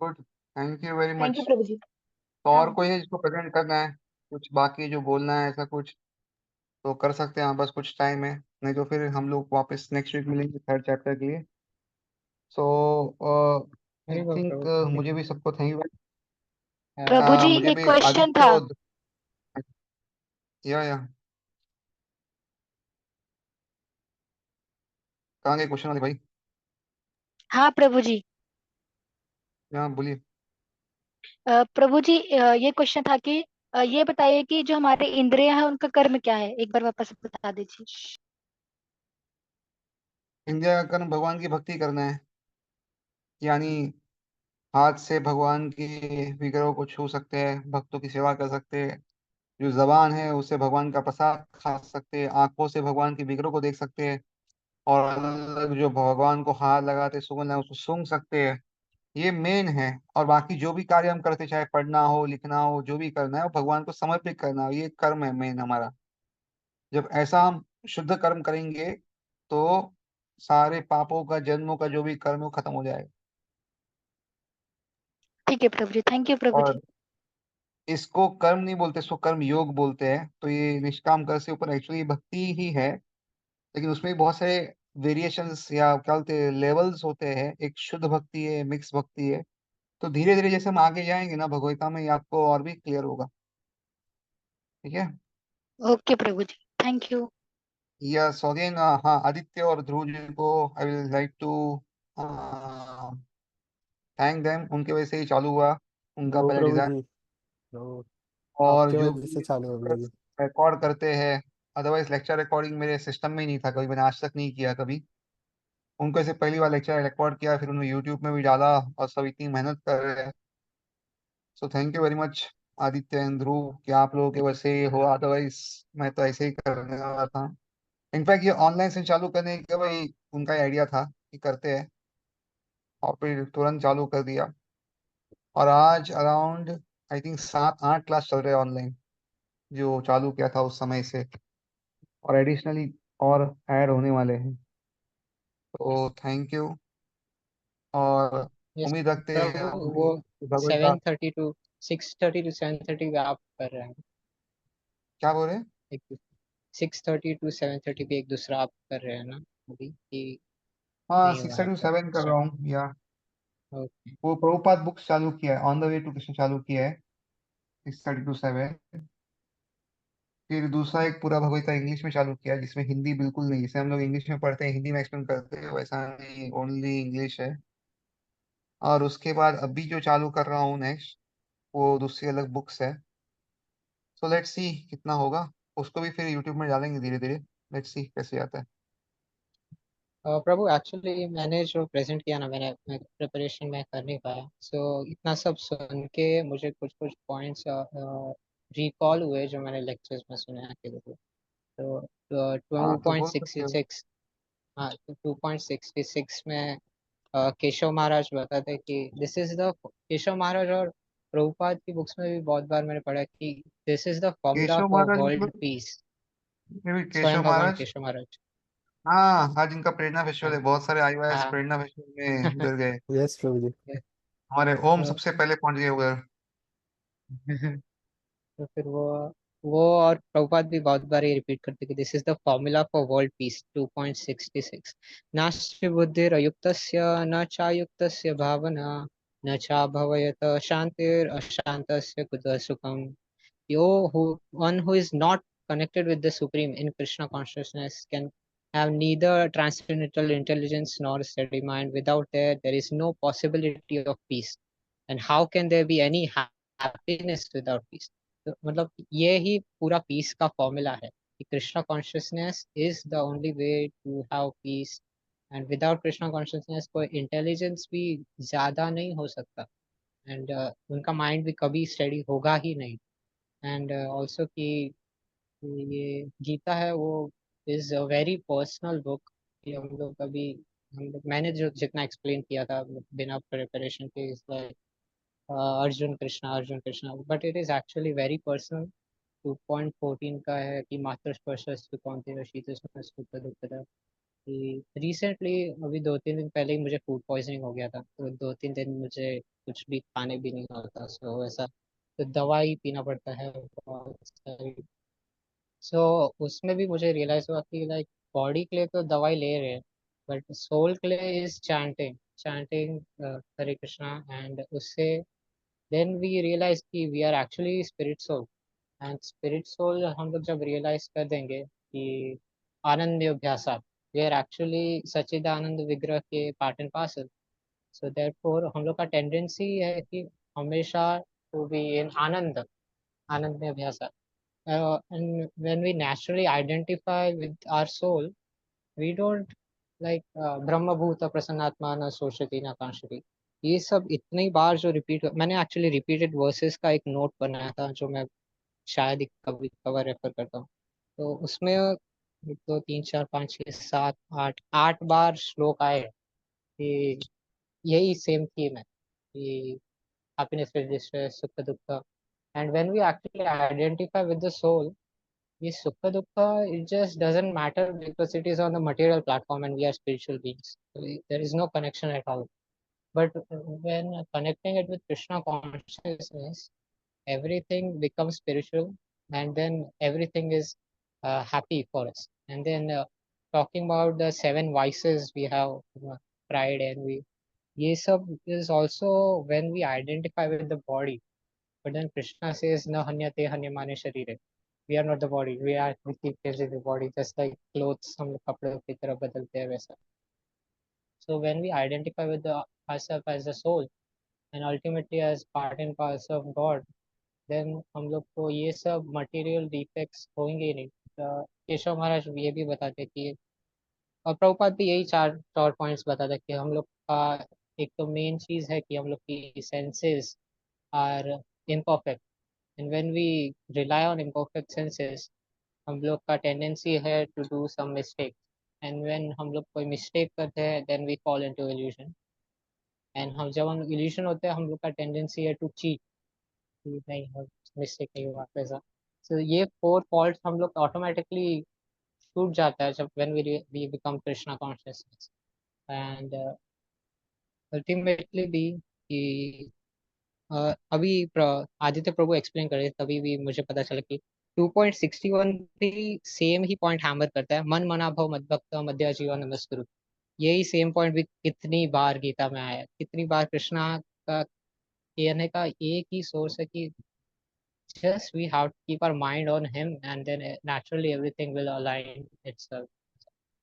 Good, thank you very thank you much. प्रभु जी। तो हाँ और कोई है जिसको प्रेजेंट करना है, कुछ बाकी जो बोलना है ऐसा कुछ, तो कर सकते हैं। हाँ, बस कुछ टाइम है, नहीं तो फिर हम लोग वापस नेक्स्ट वीक मिलेंगे थर्ड चैप्टर के लिए। सो आई वेरी गुड थिंक प्रभु, मुझे भी सबको थैंक प्रभु यू, जी मुझे एक भी क्वेश्चन आदित्य था। और या कहाँ गए क्वेश्चन वाले भाई? हाँ प्रभु जी। यहाँ बोलिए। प्रभु जी ये क्वेश्चन था कि ये बताइए कि जो हमारे इंद्रियां हैं उनका कर्म क्या है, एक बार वापस बता दीजिए। इंडिया का कर्म भगवान की भक्ति करना है, यानी हाथ से भगवान की विग्रहों को छू सकते हैं, भक्तों की सेवा कर सकते हैं। जो जबान है उससे भगवान का प्रसाद खा सकते हैं, आंखों से भगवान की विग्रह को देख सकते हैं, और अलग जो भगवान को हाथ लगाते सुगंध है उसको सूंघ सकते हैं। ये मेन है। और बाकी जो भी कार्य हम करते, चाहे पढ़ना हो लिखना हो, जो भी करना है वो भगवान को समर्पित करना हो, ये कर्म है मेन हमारा। जब ऐसा हम शुद्ध कर्म करेंगे तो सारे पापों का, जन्मों का जो भी कर्म है वो खत्म हो जाएगा। ठीक है प्रभु जी, थैंक यू प्रभु जी। और इसको कर्म नहीं बोलते, इसको कर्म योग बोलते हैं। तो ये निष्काम कर्म से ऊपर एक्चुअली भक्ति ही है, लेकिन उसमें भी बहुत सारे वेरिएशंस या क्या बोलते हैं, लेवल्स होते हैं। एक शुद्ध भक्ति है, मिक्स भक्ति है। तो धीरे धीरे जैसे हम आगे जाएंगे ना भगवता में, ये आपको और भी क्लियर होगा। ठीक है। Okay Prabhu ji, thank you. Yes again, हाँ, आदित्य और ध्रुव जी को I will like to thank them. उनके वजह से ही चालू हुआ उनका नो पहला प्रभु डिजाइन। जी, नो, और आपके जो वजह भी से चालू हो गया जी। रिकॉर्ड करते हैं, अदरवाइज लेक्चर रिकॉर्डिंग मेरे सिस्टम में ही नहीं था कभी, मैंने आज तक नहीं किया कभी। उनको ऐसे पहली बार लेक्चर रिकॉर्ड किया, फिर उन्होंने यूट्यूब में भी डाला, और सब इतनी मेहनत कर रहे हैं। So thank you very much Aditya and Dhruv, कि आप लोगों के वजह से ये हुआ, अदरवाइज मैं तो ऐसे ही करने वाला था। इनफैक्ट ये ऑनलाइन से चालू करने का भाई उनका आइडिया था कि करते हैं, और फिर तुरंत चालू कर दिया। और आज अराउंड आई थिंक 7-8 क्लास चल रहे हैं ऑनलाइन, जो चालू किया था उस समय से, और एडिशनली और ऐड होने वाले हैं। तो थैंक यू, और यस उम्मीद रखते हैं प्रभु, हम वो भी भगवत। 7:30 to 6:30 to 7:30 भी आप कर रहे हैं? क्या बोल रहे हैं? एक 6:30 to 7:30 भी एक दूसरा आप कर रहे हैं ना अभी, कि हाँ, नहीं सिक्स हुआ है टू आपका सेवन कर रहा स्टार्ट? हूँ या ओके। वो प्रभुपाद बुक्स चालू किया है, on the way to Krishna चालू किया है 6:30 to 7। फिर दूसरा एक पूरा भगवत इंग्लिश में चालू किया है, जिसमें हिंदी बिल्कुल नहीं, जैसे हम लोग इंग्लिश में पढ़ते हैं हिंदी में एक्सप्लेन करते हैं, वैसा नहीं, ओनली इंग्लिश है। और उसके बाद अभी जो चालू कर रहा हूँ नेक्स्ट, वो दूसरी अलग बुक्स है। सो लेट्स सी कितना होगा। उसको भी फिर यूट्यूब में डालेंगे धीरे धीरे, लेट्स सी कैसे आता है। प्रभु एक्चुअली मैंने जो प्रेजेंट किया ना, मैं प्रिपरेशन में कर नहीं पाया। सो इतना सब सुन के मुझे कुछ कुछ पॉइंट्स रिकॉल हुए जो मैंने लेक्चर्स में सुने अकेले को। तो हाँ, टू तो पॉइंट बोल सकते सिक्सटी हो। सिक्स हाँ, 2.66 में केशव महाराज बताते हैं कि this is the Keshav Maharaj, और प्रभुपाद की बुक्स में भी बहुत बार मैंने पढ़ा कि this is the formula Keshav for Maharaj world मतलब पीस। केशव स्वयं भगवान महाराज। केशव महाराज। हाँ, आज इनका प्रेरणा फेस्टिवल है, हाँ बहुत सारे आईवाएस हाँ। प्रेरणा फेस्टिवल में उधर गए। यस प्रभु जी। हमारे ओम तो सबसे पहले पहुंच गए उधर। तो फिर वो और प्रभुपाद भी बहुत बार ये रिपीट करते कि this is the formula for world peace 2.66। नास्ति बुद्धिरयुक्तस्य न चायुक्तस्य भावना, न चाभवयत शांतिर अशांतस्य कुतः सुखम। One who is not connected with the Supreme in Krishna consciousness can have neither transcendental intelligence nor steady mind. Without there is no possibility of peace. And how can there be any happiness without peace? तो मतलब ये ही पूरा piece का formula है कि Krishna consciousness is the only way to have peace. And without Krishna consciousness कोई intelligence भी ज्यादा नहीं हो सकता, एंड उनका माइंड भी कभी स्टडी होगा ही नहीं। एंड ऑल्सो कि ये गीता है वो is a very personal book. कि हम लोग मैंने जो जितना एक्सप्लेन किया था बिना प्रिपरेशन के, is like Arjun Krishna Arjun Krishna, but it is actually very personal. 2.14 का है कि मात्र स्पर्शस्तु कौन्तेय शीतोष्ण सुखद दुःखद। कि रिसेंटली अभी 2-3 दिन पहले ही मुझे फूड पॉइजनिंग हो गया था, तो 2-3 दिन मुझे कुछ भी खाने भी नहीं होता, सो वैसा तो दवाई पीना पड़ता है बहुत सारी। सो उसमें भी मुझे रियलाइज हुआ कि लाइक बॉडी के लिए तो दवाई ले रहे हैं, बट सोल के लिए is chanting chanting Hare Krishna, and उससे देन वी रियलाइज कि we are actually spirit soul. And spirit soul हम लोग जब रियलाइज कर देंगे कि आनंद अभ्यासा वी आर एक्चुअली सच्चिदानंद विग्रह के part and parcel. So therefore हम लोग का टेंडेंसी है कि हमेशा टू बी इन आनंद, आनंद में अभ्यासा। And when we naturally identify with our soul, we don't like ब्रह्म भूत प्रसन्नात्मा न शोषति न कांक्षति। ये सब इतनी बार जो रिपीट, मैंने एक्चुअली रिपीटेड वर्सेस का एक नोट बनाया था जो मैं शायद ही कभी कवर रेफर करता हूँ। तो उसमें 1 2 3 4 5 6 7 8 बार श्लोक आए कि यही सेम थीम है कि हैप्पीनेस, डिस्ट्रेस, सुख दुख। And when we actually identify with the soul, this Sukha Dukkha, it just doesn't matter because it is on the material platform and we are spiritual beings. So there is no connection at all. But when connecting it with Krishna consciousness, everything becomes spiritual, and then everything is happy for us. And then talking about the 7 vices we have, pride, envy, ये सब is also when we identify with the body. But then Krishna says, "Na hanyate hanyamane sharire." We are not the body. We keep changing the body, just like clothes. हम लोग कपड़ों की तरह बदलते हैं वैसा. So when we identify with the ourselves as the soul and ultimately as part and parcel of God, then हम लोग को ये सब material defects होंगे ही नहीं. केशव महाराज ये भी बताते कि, और प्रभुपाद भी यही चार पॉइंट्स बताते कि हम लोग का एक तो मेन चीज है कि हम लोग की senses are imperfect. And when we rely on imperfect senses, हम लोग का टेंडेंसी है to do some mistake, and when हम लोग कोई मिस्टेक करते हैं then we fall into illusion. And हम जब हम इल्यूजन होते हैं हम लोग का टेंडेंसी है टू चीट, नहीं हो मिस्टेक नहीं हुआ वैसा। सो ये 4 फॉल्ट हम लोग ऑटोमेटिकली छूट जाता है जब when we become Krishna consciousness. And ultimately भी कि अभी आदित्य प्रभु एक्सप्लेन कर रहे थे तभी भी मुझे पता चला कि 2.61 भी सेम ही पॉइंट हैमर करता है, मन मना भव मद्भक्त मध्य जीवन नमस्कुरु। यही सेम पॉइंट भी कितनी बार गीता में आया, कितनी बार कृष्णा का कहने का एक ही सोर्स है कि just we have to keep our mind on him and then naturally everything will align itself.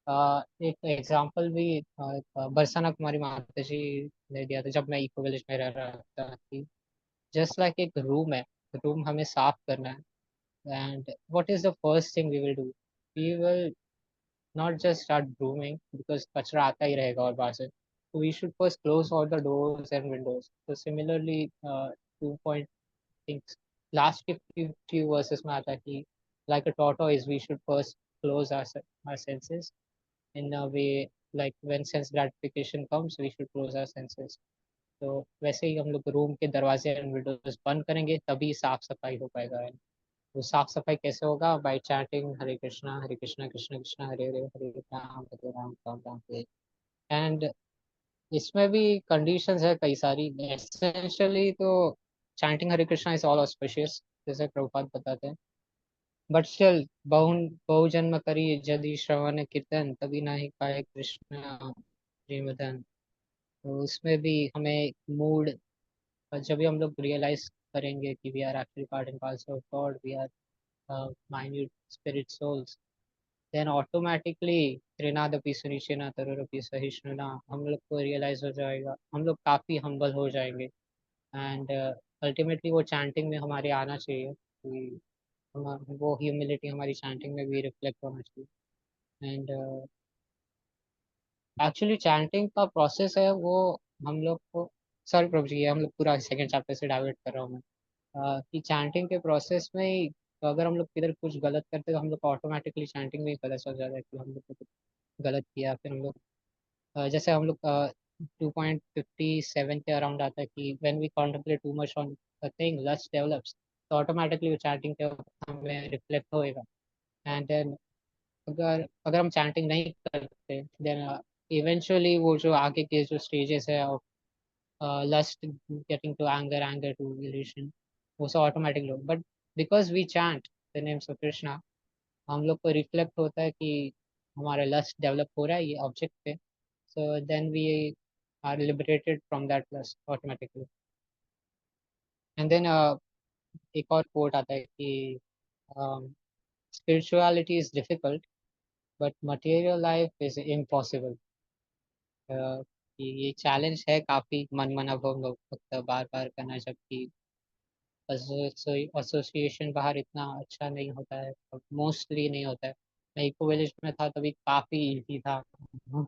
एक एग्जांपल भी बरसाना कुमारी माता जी ने दिया था जब मैं इको विलेज में रह रहा था कि जस्ट लाइक एक रूम है, रूम हमें साफ करना है, and what is the first thing we will do, we will not just start brooming because कचरा आता ही रहेगा और बाहर से, तो we should first close all the doors and windows. तो सिमिलरली 2 थिंग्स लास्ट के few verses में आता है कि like a tortoise we should first close our senses in a way, like when sense gratification comes we should close our senses. तो वैसे ही हम लोग रूम के दरवाजे एंड विंडोज बंद करेंगे तभी साफ सफाई हो पाएगा। वो साफ सफाई कैसे होगा? By chanting Hare Krishna Krishna Krishna Hare Hare, Hare Ram Ram Ram Hare. And इसमें भी कंडीशंस है कई सारी, एसेंशियली तो chanting Hare Krishna is all auspicious जैसे प्रभुपाद बताते हैं, बट स्टिल बहुजन्म करी यदि श्रवण कीर्तन तभी ना ही पाए कृष्ण प्रेमधन। तो उसमें भी हमें मूड, जब भी हम लोग रियलाइज करेंगे कि we are actually part and parcel of God, we are minute spirit souls, then automatically त्रिनादपि सुनिश्चिना तरुरपि सहिष्णुना, हम लोग को रियलाइज हो जाएगा, हम लोग काफ़ी हम्बल हो जाएंगे। एंड अल्टीमेटली वो चैंटिंग में हमारे आना चाहिए कि वो ह्यूमिलिटी हमारी चैंटिंग में भी रिफ्लेक्ट होना चाहिए। एंड एक्चुअली चैंटिंग का प्रोसेस है वो हम लोग को, सॉरी प्रभु जी ये हम लोग पूरा सेकंड चैप्टर से डाइवर्ट कर रहा हूँ मैं, कि चैंटिंग के प्रोसेस में ही तो अगर हम लोग किधर कुछ गलत करते तो हम लोग को ऑटोमेटिकली चैंटिंग में ही पता चल जाता है कि हम लोग को कुछ गलत किया। फिर हम लोग जैसे हम लोग 2.57 के अराउंड आता है कि when we contemplate too much on a thing lust develops. तो ऑटोमेटिकली चैंटिंग के वक्त हमें रिफ्लेक्ट होएगा। एंड देन अगर अगर हम चैंटिंग नहीं करते देन इवेंचुअली वो जो आगे के जो स्टेजेस है of lust getting to anger, anger to illusion, वो सब ऑटोमेटिकली हो। But because we chant the names of Krishna, हम लोग को रिफ्लेक्ट होता है कि हमारा लस्ट डेवलप हो रहा है ये ऑब्जेक्ट पे, so then we are liberated from that lust automatically. And then एक और कोट आता है कि spirituality is difficult but material life is impossible। कि ये चैलेंज है काफी, मन मना भव बार बार करना, जबकि एसोसिएशन बाहर इतना अच्छा नहीं होता है, मोस्टली नहीं होता है। मैं इको विलेज में था तभी काफी इजी था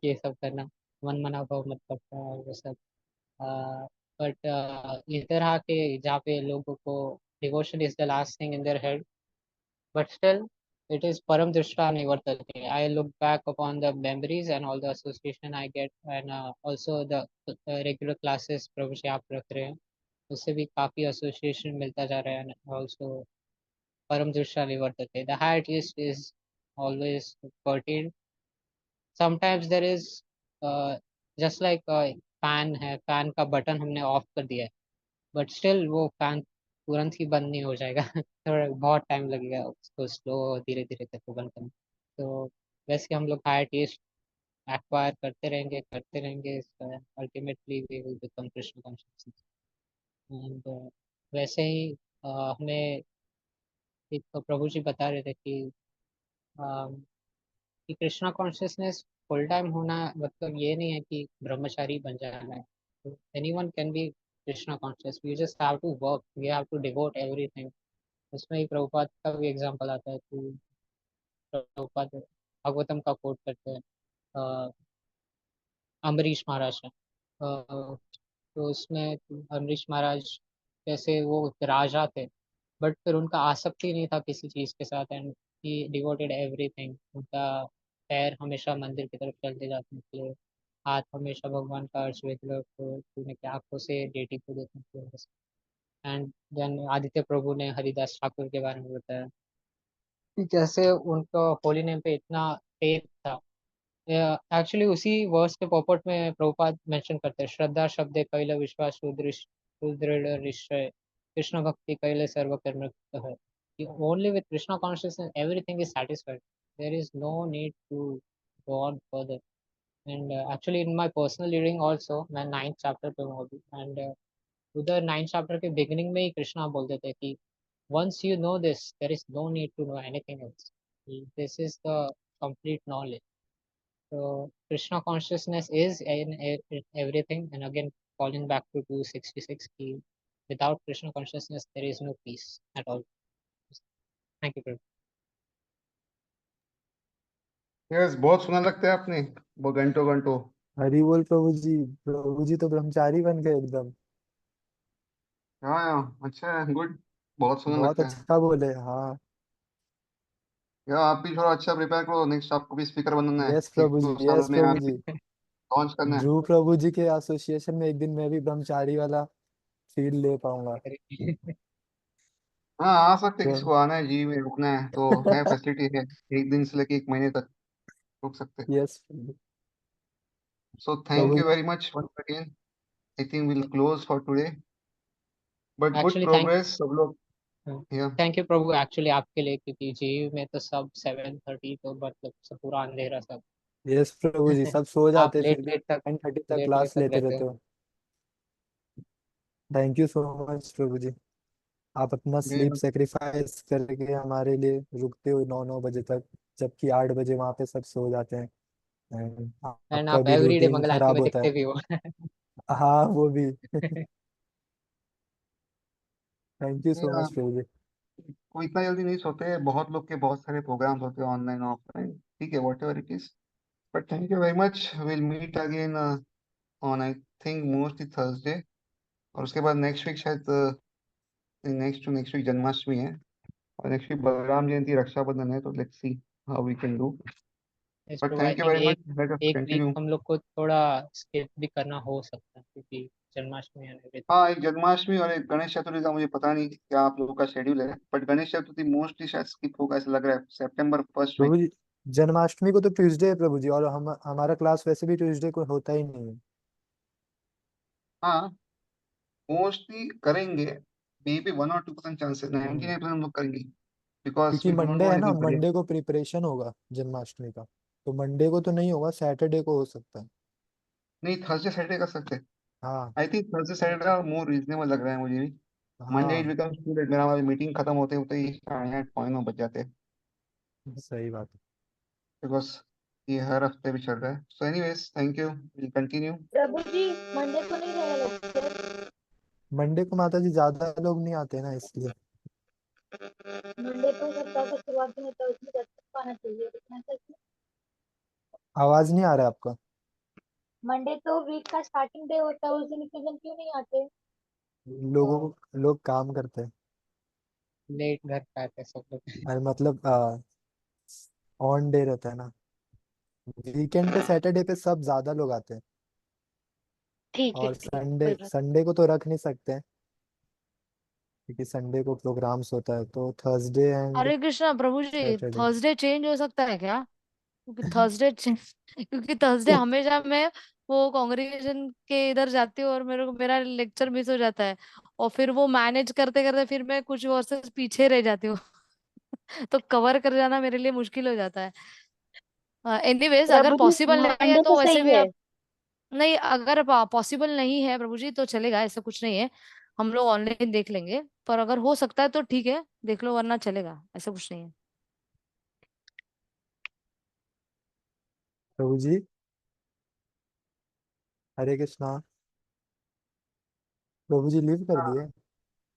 ये सब करना, मन मना भव मतलब वो सब। बट इधर आके जहाँ पे लोगों को devotion is the last thing in their head, but still it is param drishta nivartate. I look back upon the memories and all the association I get, and also the regular classes प्रभु जी आप रख रहे हैं, उससे भी काफ़ी association मिलता जा रहा है। and also param drishta nivartate, the higher taste is always pertained। sometimes there is just like fan है, फैन का बटन हमने ऑफ कर दिया है बट स्टिल वो फैन तुरंत ही बंद नहीं हो जाएगा थोड़ा बहुत टाइम लगेगा उसको स्लो धीरे धीरे करके बंद करना। तो वैसे हम लोग हायर टेस्ट एक्वायर करते रहेंगे, ultimately we will become Krishna consciousness. And वैसे ही हमें एक तो प्रभु जी बता रहे थे कि कृष्णा कॉन्शियसनेस फुल टाइम होना मतलब ये नहीं है कि ब्रह्मचारी बन जाना है। Anyone can be Krishna conscious, we just have to work, we have to devote everything. उसमें ही प्रभुपाद का भी एग्जांपल आता है कि प्रभुपाद भागवतम का कोट करते हैं अम्बरीश महाराज का। तो उसमें अम्बरीश महाराज जैसे वो राजा थे बट फिर उनका आसक्ति नहीं था किसी चीज़ के साथ, एंड ही डिवोटेड एवरीथिंग। उनका पैर हमेशा मंदिर की तरफ चलते जाते थे, हाथ हमेशा भगवान का अर्च वेद को छूने की, आंखों से डेटी को देखने के। एंड देन आदित्य प्रभु ने हरिदास ठाकुर के बारे में बताया कि कैसे उनका होली नेम पे इतना फेथ था। एक्चुअली उसी वर्स के पॉपट में प्रभुपाद मेंशन करते हैं, श्रद्धा शब्दे कैल विश्वास सुदृढ़ निश्चय कृष्ण भक्ति कैले सर्व कर्म है। Only with Krishna consciousness everything is satisfied, there is no need to go on further. And actually in my personal reading also मैं 9th चैप्टर पे हूँ अभी, एंड उधर 9th चैप्टर के बिगिनिंग में ही कृष्णा बोलते थे कि once you know this there is no need to know anything else, this is the complete knowledge। so Krishna consciousness is in everything, and again falling back to 266 ki without Krishna consciousness there is no peace at all। thank you Prabhu। Yes, बहुत सुना लगता है आपने, वो घंटों घंटों। हरी बोल प्रभु जी, प्रभु जी तो ब्रह्मचारी बन गए एकदम। हाँ अच्छा है, गुड, बहुत सुना बहुत लगता है। अच्छा बोले, हाँ। यार आप भी थोड़ा अच्छा प्रिपेयर करो, नेक्स्ट आपको भी स्पीकर बनना है, यस एक प्रभु जी, दो साल यस में प्रभु आप जी। लॉन्च करना है। ध्रुव प्रभु जी के एसोसिएशन में एक दिन मैं भी ब्रह्मचारी वाला फील ले पाऊंगा। हाँ आ सकते, तो किसको आना है जी में रुकना है तो है, फैसिलिटी है, एक दिन से लेके एक महीने तक रुक सकते हैं। यस सो थैंक प्रभु you very much once again, I think will close for today, but good actually thank progress सब लोग। या थैंक यू प्रभु एक्चुअली आपके लिए, क्योंकि जेयू में तो सब 7:30 तो मतलब सब पूरा अंधेरा सब यस प्रभु जी, सब सो आप जाते फिर लेट भी लेट तक 10:30 तक लेट लेट क्लास तक लेते रहते हो। रहते हो। थैंक यू सो मच प्रभु जी। आप अपना स्लीप सेक्रीफाइस करके हमारे लिए रुकते हो 9-9 बजे तक, जबकि 8 बजे वहाँ पे सब सो जाते हैं। And एंड आपका आप भी एवरीडे रूटीन मंगल आरती खराब में होता दिखते है। भी हो। हाँ वो भी। थैंक यू सो या मच प्रभु जी। कोई इतना जल्दी नहीं सोते, बहुत लोग के बहुत सारे प्रोग्राम्स होते हैं ऑनलाइन ऑफलाइन, ठीक है, whatever it is, but thank you very much, will meet again on I think mostly Thursday, और उसके बाद नेक्स्ट वीक शायद, next to next week Janmashtami है, और नेक्स्ट वीक बलराम जयंती रक्षाबंधन है, तो let's see how we can do, इस but प्रभु I thank you think very much, एक लेट अस एक वीक कंटिन्यू। हम लोग को थोड़ा स्किप भी करना हो सकता है, क्योंकि जन्माष्टमी एंड एवरीथिंग। हाँ, एक जन्माष्टमी और एक गणेश चतुर्थी का मुझे पता नहीं क्या आप लोगों का शेड्यूल है, बट गणेश चतुर्थी मोस्टली शायद स्किप होगा ऐसा लग रहा है, सितंबर फर्स्ट प्रभु वीक। जी, जन्माष्टमी को तो ट्यूसडे है प्रभु जी, और हमारा क्लास वैसे भी ट्यूसडे को होता ही नहीं है। हाँ, मोस्टली करेंगे, मे बी 1 or 2% चांसेस, हम्म। 99% हम लोग करेंगे, बिकॉज क्योंकि वी डोंट मंडे है वांट ना, एनी बड़े। मंडे को प्रिपरेशन होगा जन्माष्टमी का, तो मंडे को तो नहीं होगा, सैटरडे को हो सकता है। नहीं, थर्सडे सैटरडे कर सकते हैं। हाँ। I think Thursday Saturday more reasonable लग रहा है मुझे भी। मंडे इट हाँ, बिकम्स टू लेट, मेरा मीटिंग खत्म होते होते ही 8:30 बज जाते हैं, सही बात है। बिकॉज ये हर हफ्ते भी चल रहा है। So anyways, thank you, will continue. प्रभु जी मंडे को नहीं रहेगा लेक्चर। मंडे को माता जी ज्यादा लोग नहीं आते ना, इसलिए। मंडे तो सप्ताह का शुरुआत दिन होता है, उसमें 10 तक आना चाहिए, इतना तक। आवाज नहीं आ रहा है आपका। मंडे तो वीक का स्टार्टिंग डे होता है, उस दिन इतने जन क्यों नहीं आते? लोग काम करते हैं। लेट घर पे आते हैं सब लोग। अरे मतलब ऑन डे रहता है ना, वीकेंड पे सैटरडे पे सब ज्यादा लोग आते हैं। ठीक है और ठीक है, संडे कोई बात। संडे को तो रख नहीं सकते हैं, क्योंकि संडे को प्रोग्राम्स होता है, तो थर्सडे एंड हरे कृष्णा प्रभु जी, सैटरडे। थर्सडे चेंज हो सकता है क्या? क्योंकि थर्सडे हमेशा मैं वो कांग्रेगेशन के इधर जाती हूँ और मेरे को मेरा लेक्चर मिस हो जाता है, और फिर वो मैनेज करते करते फिर मैं कुछ वर्सेस पीछे रह जाती हूँ। तो कवर कर जाना मेरे लिए मुश्किल हो जाता है। एनीवेज, अगर प्रभु जी पॉसिबल नहीं है मंडे तो तो वैसे सही भी है। आप, नहीं अगर पॉसिबल नहीं है प्रभु जी तो चलेगा, ऐसा कुछ नहीं है। हम लोग ऑनलाइन देख लेंगे, पर अगर हो सकता है तो ठीक है, देख लो, वरना चलेगा, ऐसा कुछ नहीं है। प्रभु जी, हरे कृष्णा। प्रभु जी लीव कर दिए। हाँ,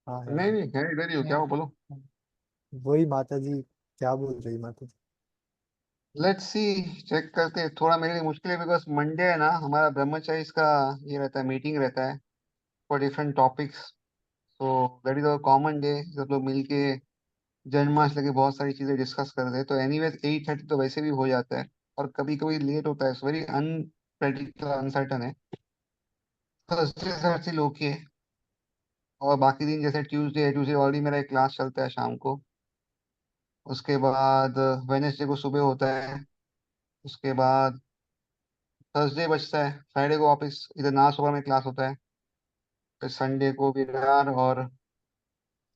हाँ है नहीं है। नहीं, खैर इधर ही हो, क्या Yeah. हो, बोलो। वही माता जी, क्या बोल रही माता जी। लेट्स सी, चेक करते हैं। थोड़ा मेरे लिए मुश्किल है, बिकॉज मंडे है ना, हमारा ब्रह्मचारी का ये रहता है, मीटिंग रहता है for different topics. So that is our common day, सब लोग मिलके जन्माष्टमी की बहुत सारी चीजें डिस्कस करते हैं। तो एनीवेज 8:30 तो वैसे भी हो जाता है, और कभी कभी लेट होता है, वेरी अनप्रेडिक्टेबल, अनसर्टन है। थर्सडे से हर चीज ओके है, और बाकी दिन जैसे ट्यूसडे ऑलरेडी मेरा एक क्लास चलता है शाम को, उसके बाद वेनेसडे को सुबह होता है, उसके बाद थर्सडे बचता है, फ्राइडे को वापस इधर नासोबा में क्लास होता है, फिर संडे को विरार, और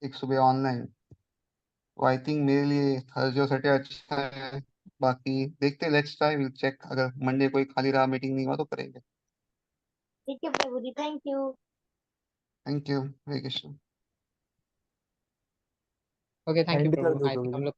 एक सुबह ऑनलाइन। तो आई थिंक मेरे लिए थर्सडे और सैटरडे अच्छा है। बाकी देखते, लेट्स ट्राई, विल चेक, अगर मंडे कोई खाली रहा, मीटिंग नहीं हुआ तो करेंगे। ठीक है प्रभु ji, thank you. Thank you, Hare Krishna. Okay, thank you and कर प्रभु, दो आई प्रभु थिंक हम जी। लोग